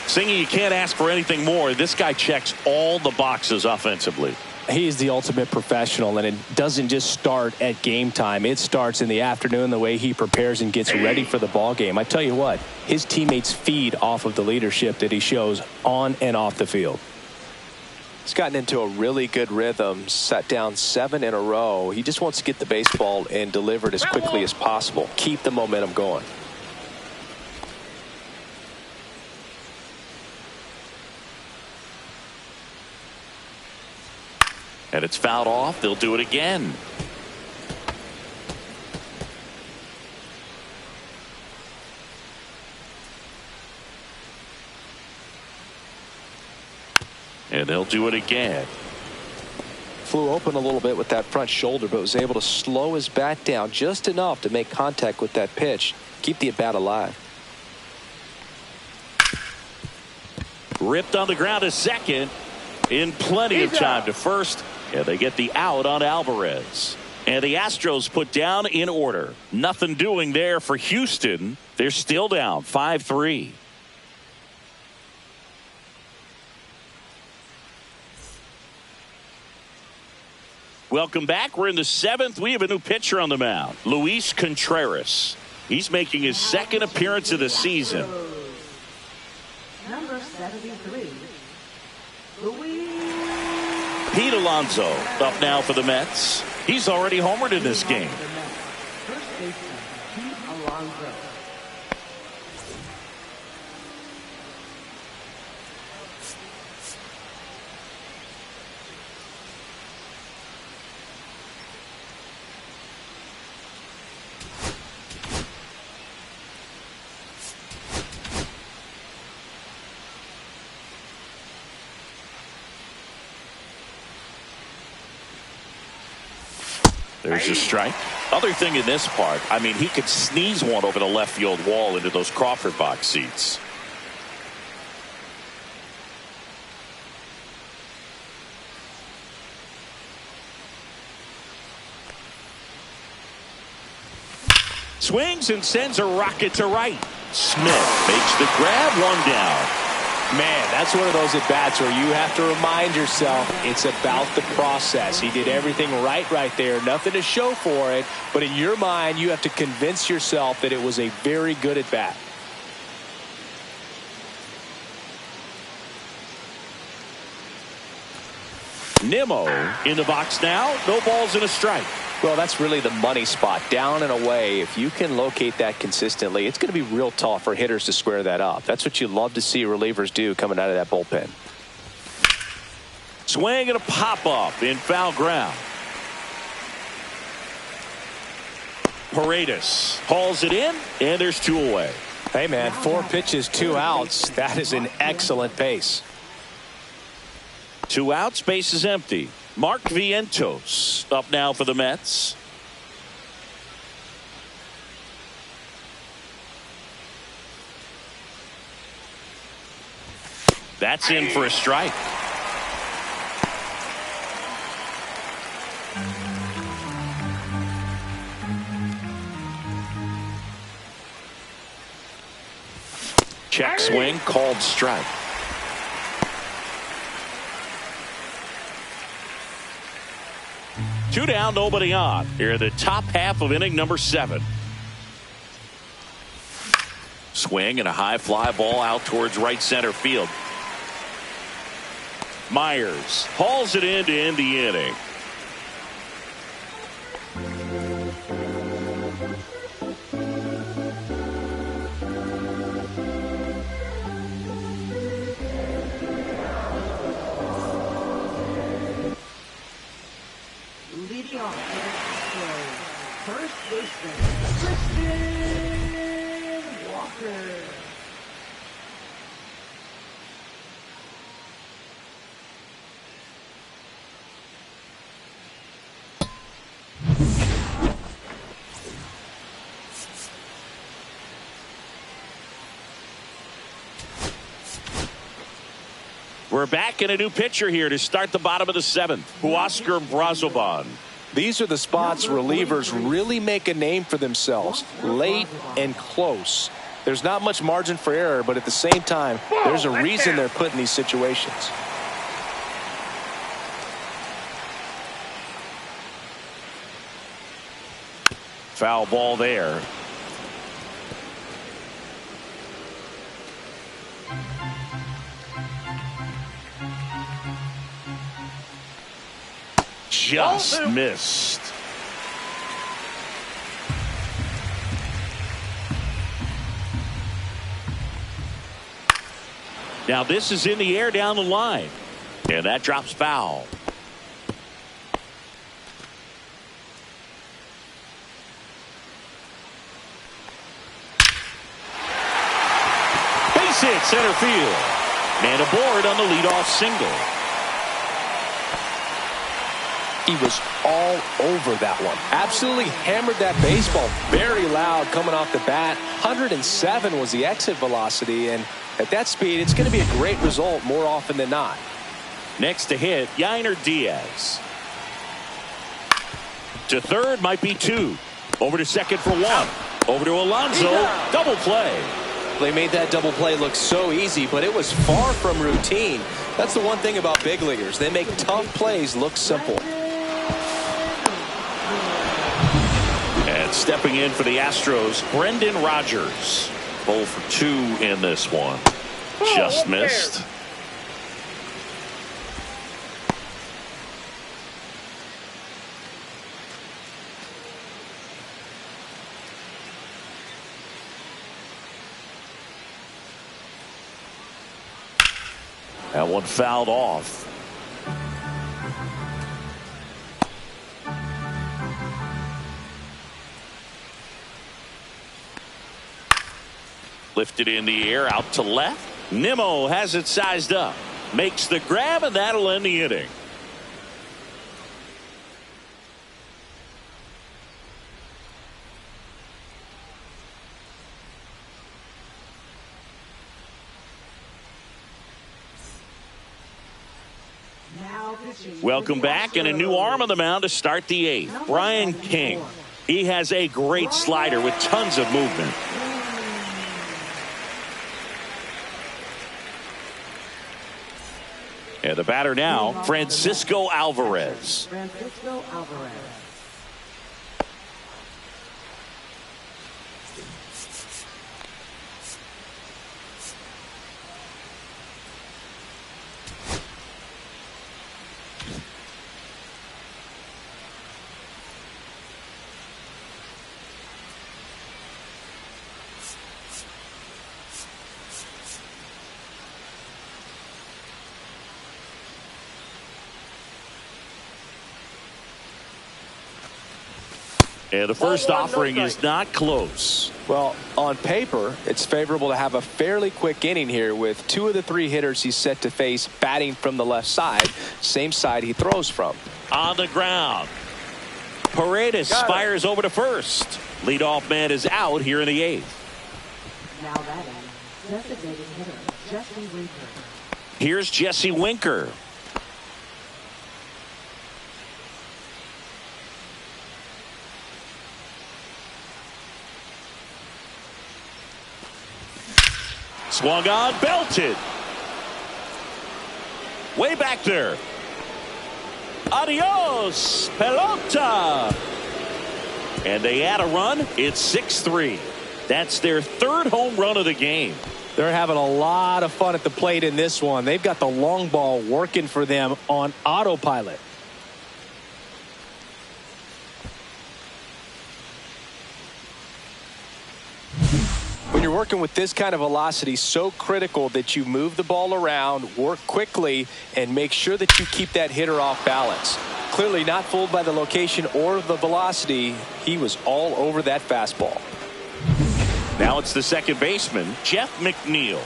Singing, you can't ask for anything more. This guy checks all the boxes offensively. He is the ultimate professional, and it doesn't just start at game time. It starts in the afternoon, the way he prepares and gets ready for the ball game. I tell you what, his teammates feed off of the leadership that he shows on and off the field. He's gotten into a really good rhythm, set down 7 in a row. He just wants to get the baseball and deliver it as quickly as possible. Keep the momentum going. And it's fouled off. They'll do it again. And they'll do it again. Flew open a little bit with that front shoulder, but was able to slow his bat down just enough to make contact with that pitch. Keep the at-bat alive. Ripped on the ground to second. In plenty of time to first. And they get the out on Alvarez. And the Astros put down in order. Nothing doing there for Houston. They're still down 5-3. Welcome back. We're in the 7th. We have a new pitcher on the mound, Luis Contreras. He's making his 2nd appearance of the season. Number 73, Pete Alonso up now for the Mets. He's already homered in this game. First baseman, Pete Alonso. There's a strike. Other thing in this part, he could sneeze one over the left field wall into those Crawford box seats. Swings and sends a rocket to right. Smith makes the grab, 1 down. Man, that's one of those at-bats where you have to remind yourself it's about the process. He did everything right there. Nothing to show for it. But in your mind, you have to convince yourself that it was a very good at-bat. Nimmo in the box now. No balls and a strike. Well, that's really the money spot, down and away. If you can locate that consistently, it's going to be real tough for hitters to square that up. That's what you love to see relievers do coming out of that bullpen. Swing and a pop-up in foul ground. Paredes hauls it in, and there's 2 away. Hey, man, 4 pitches, 2 outs. That is an excellent pace. 2 outs, base is empty. Mark Vientos up now for the Mets. That's in for a strike. Check swing, called strike. Two down, nobody on. Here in the top half of inning number 7. Swing and a high fly ball out towards right center field. Myers hauls it in to end the inning. Leading off for the Astros, first baseman, Christian Walker. We're back in a new pitcher here to start the bottom of the 7th. Huascar Brazoban. These are the spots relievers really make a name for themselves, late and close. There's not much margin for error, but at the same time, there's a reason they're put in these situations. Foul ball there. Just missed. Now this is in the air down the line, and that drops foul. Base hit center field. Man aboard on the leadoff single. He was all over that one. Absolutely hammered that baseball. Very loud coming off the bat. 107 was the exit velocity, and at that speed, it's going to be a great result more often than not. Next to hit, Yainer Diaz. To third might be 2. Over to second for 1. Over to Alonso. Double play. They made that double play look so easy, but it was far from routine. That's the one thing about big leaguers. They make tough plays look simple. And stepping in for the Astros, Brendan Rodgers. 0 for 2 in this one. Just missed. That one fouled off. Lifted in the air out to left. Nimmo has it sized up. Makes the grab, and that'll end the inning. Welcome back, and a new arm on the mound to start the 8th. Brian King. He has a great slider with tons of movement. And the batter now, Francisco Alvarez. Francisco Alvarez. And the first offering is not close. Well, on paper, it's favorable to have a fairly quick inning here with 2 of the 3 hitters he's set to face batting from the left side, same side he throws from. On the ground. Paredes fires over to first. Leadoff man is out here in the 8th. Now batting, designated hitter, Jesse Winker. Here's Jesse Winker. Swung on, belted. Way back there. Adios, pelota. And they add a run. It's 6-3. That's their 3rd home run of the game. They're having a lot of fun at the plate in this one. They've got the long ball working for them on autopilot. When you're working with this kind of velocity, so critical that you move the ball around, work quickly, and make sure that you keep that hitter off balance. Clearly not fooled by the location or the velocity. He was all over that fastball. Now it's the second baseman, Jeff McNeil.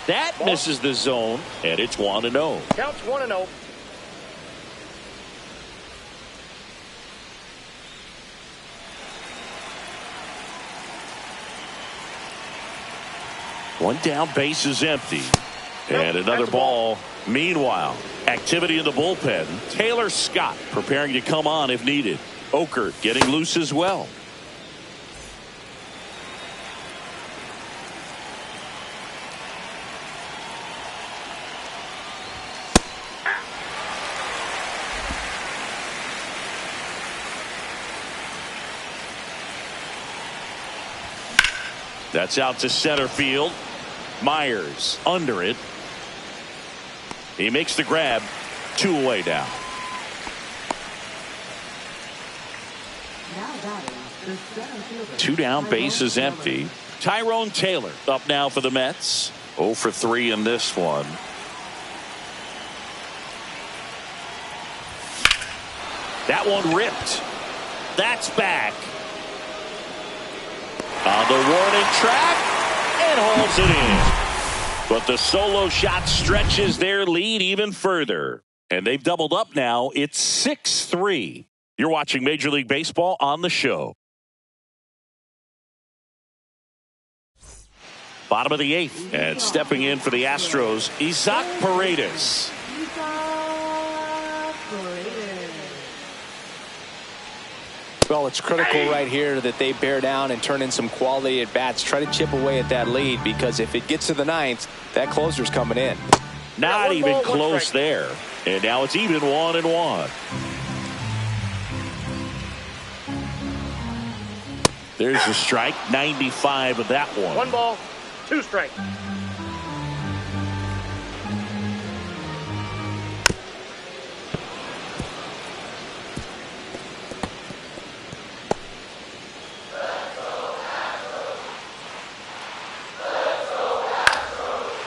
That misses the zone, and it's 1-0. Counts 1-0. One down, base is empty. And another ball. Meanwhile, activity in the bullpen. Taylor Scott preparing to come on if needed. Oker getting loose as well. That's out to center field. Myers under it. He makes the grab. 2 away now. Now batting, the center fielder. 2 down, base is empty. Tyrone Taylor up now for the Mets. 0 for 3 in this one. That one ripped. That's back. On the warning track and hauls it in. But the solo shot stretches their lead even further. And they've doubled up now. It's 6-3. You're watching Major League Baseball on the show. Bottom of the 8th. And stepping in for the Astros, Isaac Paredes. Well, it's critical right here that they bear down and turn in some quality at bats. Try to chip away at that lead, because if it gets to the 9th, that closer's coming in. Not even close there. And now it's even 1-1. There's a strike. 95 of that one. 1 ball, 2 strikes.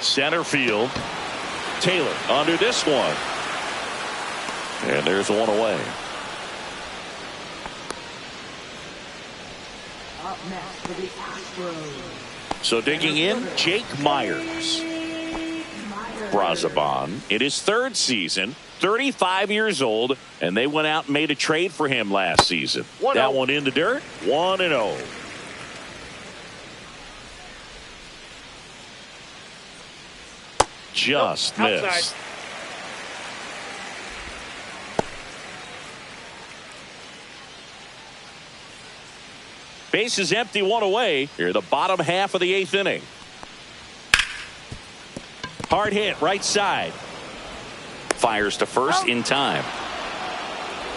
Center field. Taylor under this one. And there's one away. Up next for the Astros. So digging in, Jake Myers. Brazaban in his 3rd season, 35 years old, and they went out and made a trade for him last season. That one in the dirt, 1-0. Just missed. Outside. Base is empty, 1 away. Here the bottom half of the 8th inning. Hard hit, right side. Fires to first in time.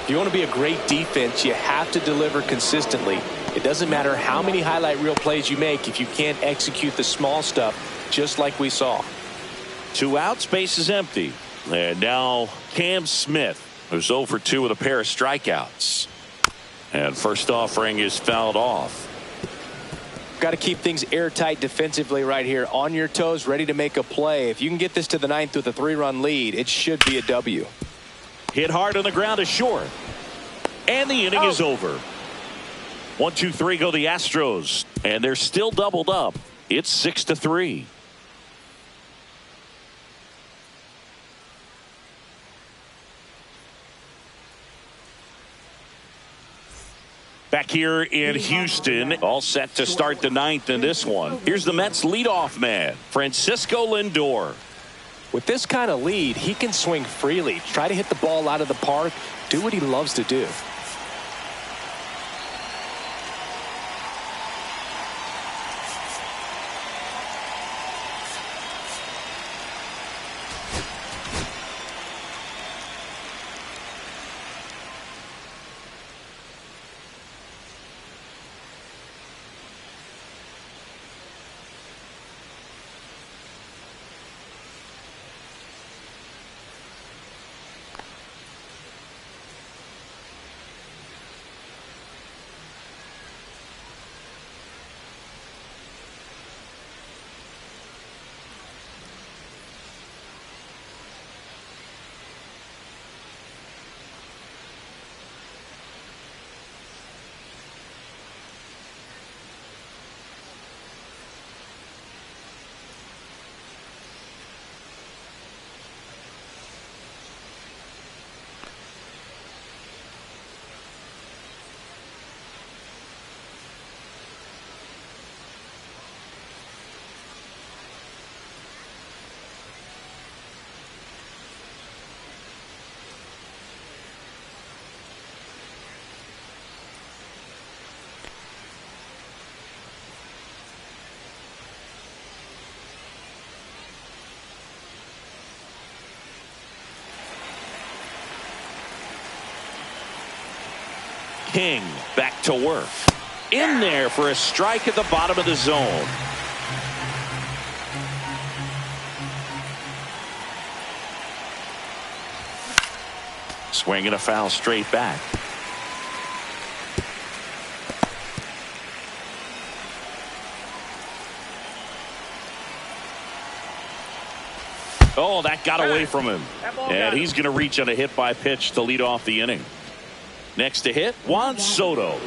If you want to be a great defense, you have to deliver consistently. It doesn't matter how many highlight reel plays you make if you can't execute the small stuff, just like we saw. 2 outs, base is empty. And now Cam Smith, who's 0 for 2 with a pair of strikeouts. And first offering is fouled off. Got to keep things airtight defensively right here. On your toes, ready to make a play. If you can get this to the 9th with a 3-run lead, it should be a W. Hit hard on the ground is short. And the inning is over. 1, 2, 3 go the Astros. And they're still doubled up. It's 6-3. Back here in Houston, all set to start the ninth in this one. Here's the Mets leadoff man, Francisco Lindor. With this kind of lead, he can swing freely, try to hit the ball out of the park, do what he loves to do. King back to work. In there for a strike at the bottom of the zone. Swinging a foul straight back. Oh, that got away from him. And he's going to reach on a hit by pitch to lead off the inning. Next to hit, Juan Soto.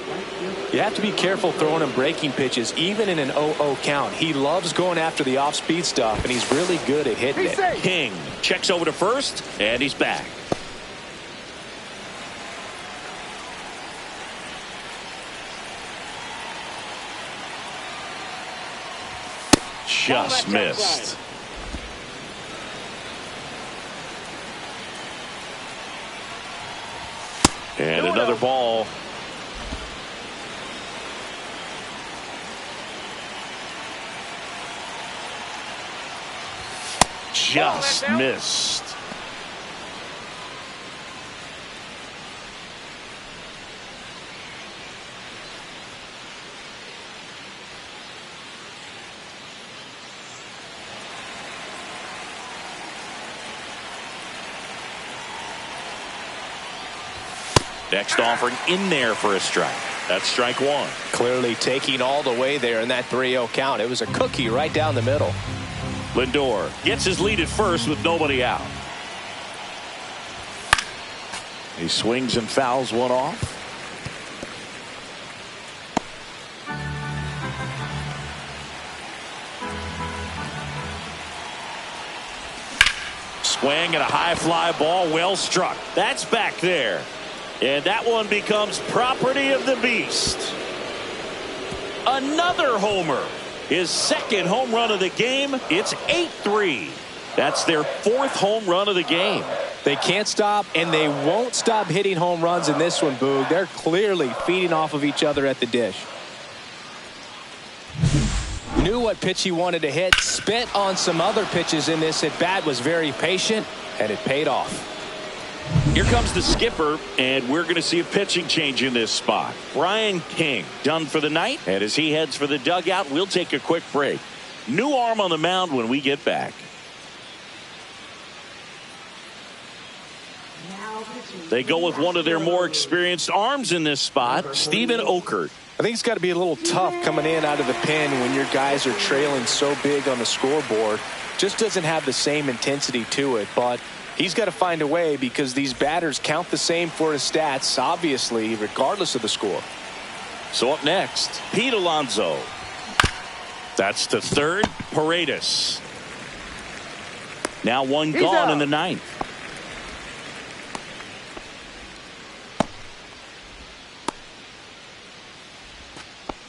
You have to be careful throwing him breaking pitches, even in an 0-0 count. He loves going after the off-speed stuff, and he's really good at hitting it. King checks over to first, and he's back. Just missed. And another ball. Just missed. Next offering in there for a strike. That's strike one. Clearly taking all the way there in that 3-0 count. It was a cookie right down the middle. Lindor gets his lead at first with nobody out. He swings and fouls one off. Swing and a high fly ball, well struck. That's back there. And that one becomes property of the beast. Another homer. His second home run of the game. It's 8-3. That's their fourth home run of the game. They can't stop, and they won't stop hitting home runs in this one, Boog. They're clearly feeding off of each other at the dish. Knew what pitch he wanted to hit. Spit on some other pitches in this at bat. Was very patient, and it paid off. Here comes the skipper, and we're going to see a pitching change in this spot. Brian King done for the night, and as he heads for the dugout, we'll take a quick break. New arm on the mound when we get back. They go with one of their more experienced arms in this spot, Steven Okert. I think it's got to be a little tough coming in out of the pen when your guys are trailing so big on the scoreboard. Just doesn't have the same intensity to it, but He's got to find a way because these batters count the same for his stats, obviously, regardless of the score. So up next, Pete Alonso. That's the third. Paredes. Now one He's gone out. in the ninth.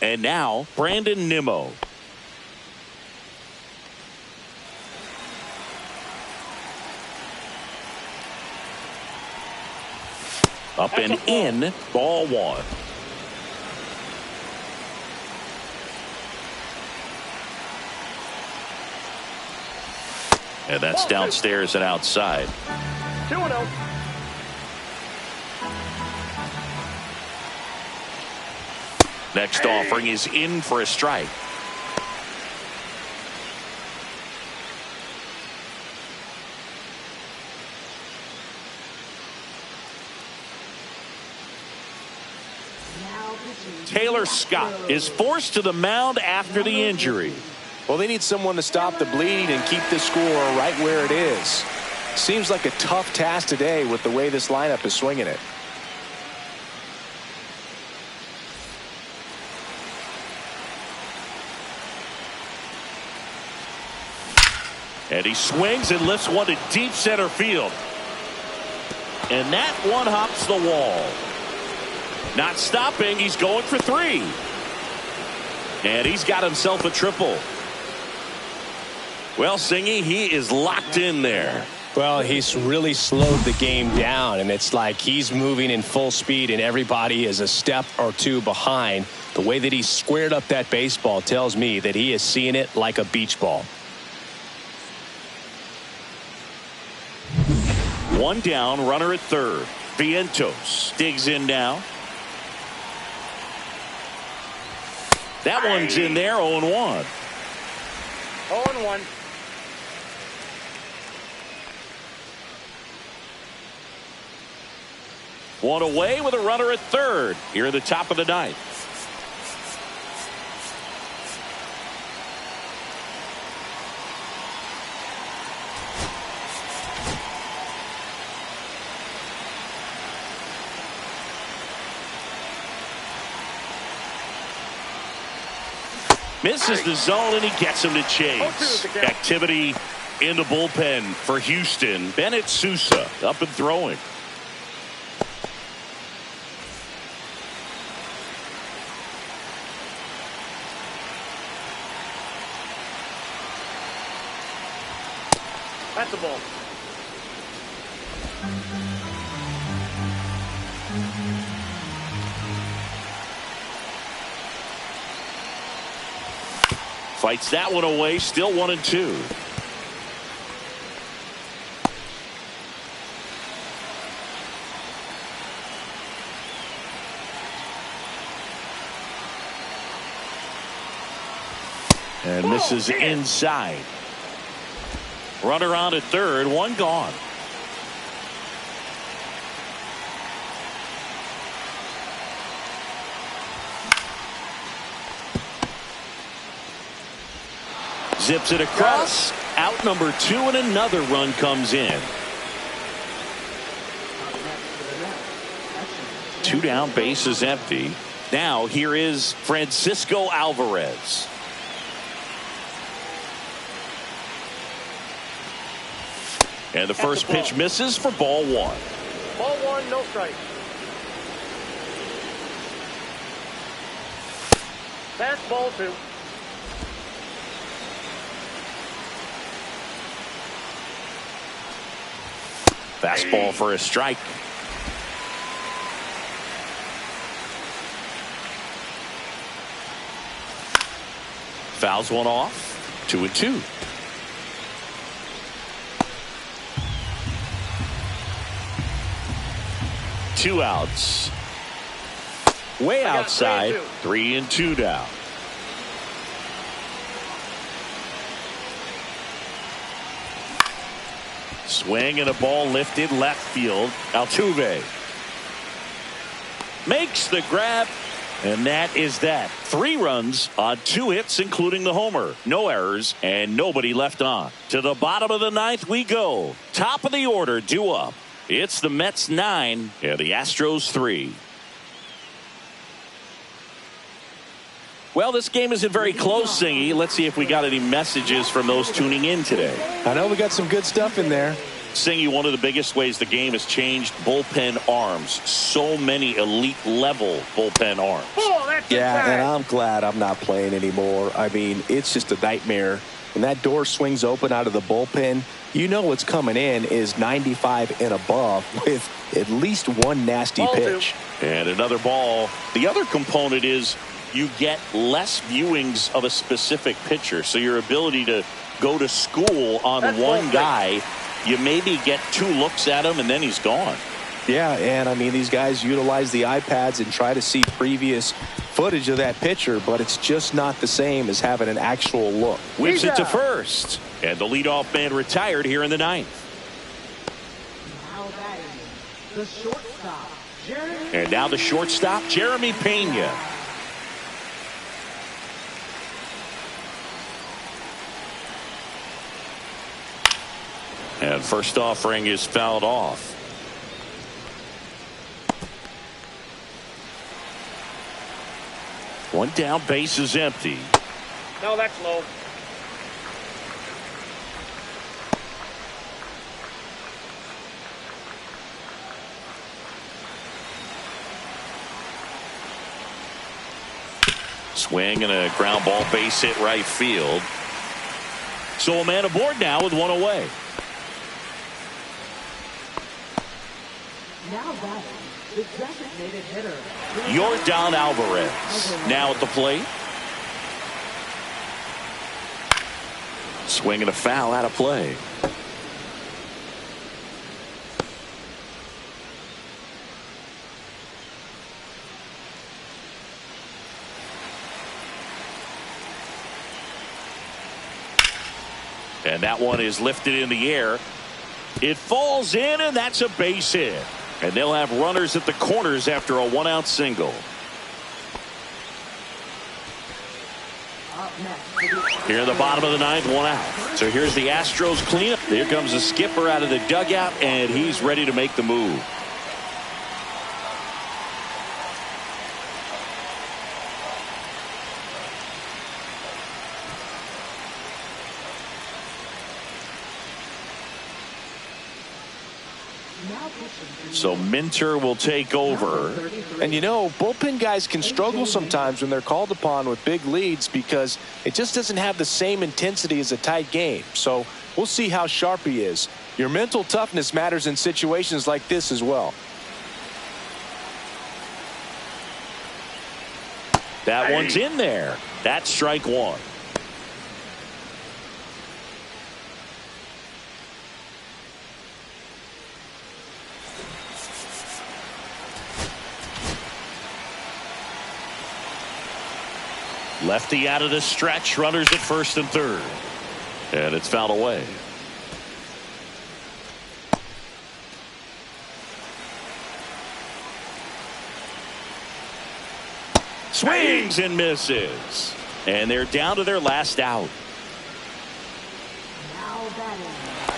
And now Brandon Nimmo. Up and in, ball one. And that's downstairs and outside. 2-0. Next offering is in for a strike. Taylor Scott is forced to the mound after the injury. Well, they need someone to stop the bleed and keep the score right where it is. Seems like a tough task today with the way this lineup is swinging it. And he swings and lifts one to deep center field. And that one hops the wall. Not stopping. He's going for three. And he's got himself a triple. Well, Singy, he is locked in there. Well, he's really slowed the game down, and it's like he's moving in full speed, and everybody is a step or two behind. The way that he squared up that baseball tells me that he is seeing it like a beach ball. One down, runner at third. Vientos digs in now. That one's in there, 0-1. 0-1. One away with a runner at third here at the top of the ninth. Misses the zone and he gets him to chase. Activity in the bullpen for Houston. Bennett Sousa up and throwing. That's a ball. Fights that one away. Still 1-2. And misses inside. Runner on at third. One gone. Zips it across. Out number 2 and another run comes in. 2 down, base is empty. Now here is Francisco Alvarez. And the first pitch misses for ball one. Ball one, no strike. That's ball two. Fastball for a strike. Fouls one off. 2-2. Two outs. Way outside. 3-2 now. Swing and a ball lifted left field. Altuve makes the grab And that is that. 3 runs on 2 hits, including the homer. No errors and nobody left on. To the bottom of the 9th we go. Top of the order due up. It's the Mets 9 and the Astros 3. Well, this game isn't very close, Singy. Let's see if we got any messages from those tuning in today. I know we got some good stuff in there. Singy, one of the biggest ways the game has changed, bullpen arms. So many elite level bullpen arms. Oh, that's Yeah, and I'm glad I'm not playing anymore. I mean, it's just a nightmare. When that door swings open out of the bullpen, you know what's coming in is 95 and above with at least one nasty pitch. And another ball. The other component is you get less viewings of a specific pitcher. So your ability to go to school on one guy, you maybe get 2 looks at him and then he's gone. Yeah, and I mean, these guys utilize the iPads and try to see previous footage of that pitcher, but it's just not the same as having an actual look. Whips it to first. And the leadoff man retired here in the 9th. Now batting, the shortstop, Jeremy. And now the shortstop, Jeremy Pena. And first offering is fouled off. One down, base is empty. No, that's low. Swing and a ground ball, base hit right field. So a man aboard now with 1 away. Now batting, the designated hitter. Yordan Alvarez now at the plate. Swing and a foul out of play. And that one is lifted in the air. It falls in, and that's a base hit. And they'll have runners at the corners after a 1-out single. Here in the bottom of the 9th, 1 out. So here's the Astros cleanup. Here comes the skipper out of the dugout, and he's ready to make the move. So Minter will take over. And you know, bullpen guys can struggle sometimes when they're called upon with big leads because it just doesn't have the same intensity as a tight game. So we'll see how sharp he is. Your mental toughness matters in situations like this as well. That one's in there. That's strike 1. Lefty out of the stretch, runners at first and third. And it's fouled away. Swings and misses. And they're down to their last out. Now batting,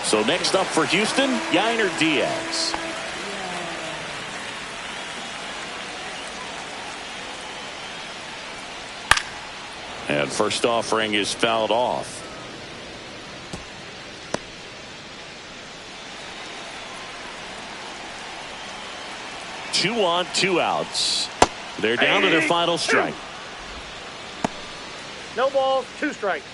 So next up for Houston, Yainer Diaz. And first offering is fouled off. Two on, 2 outs. They're down to their final strike. No balls, 2 strikes.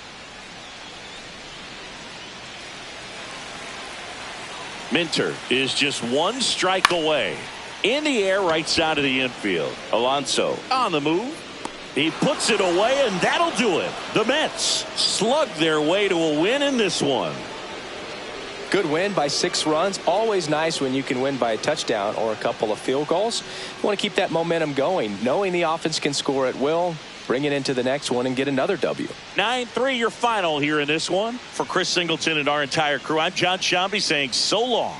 Minter is just 1 strike away. In the air, right side of the infield. Alonso on the move. He puts it away, and that'll do it. The Mets slug their way to a win in this one. Good win by 6 runs. Always nice when you can win by a touchdown or a couple of field goals. You want to keep that momentum going, knowing the offense can score at will, bring it into the next one and get another W. 9-3 your final here in this one. For Chris Singleton and our entire crew, I'm John Shambi saying so long.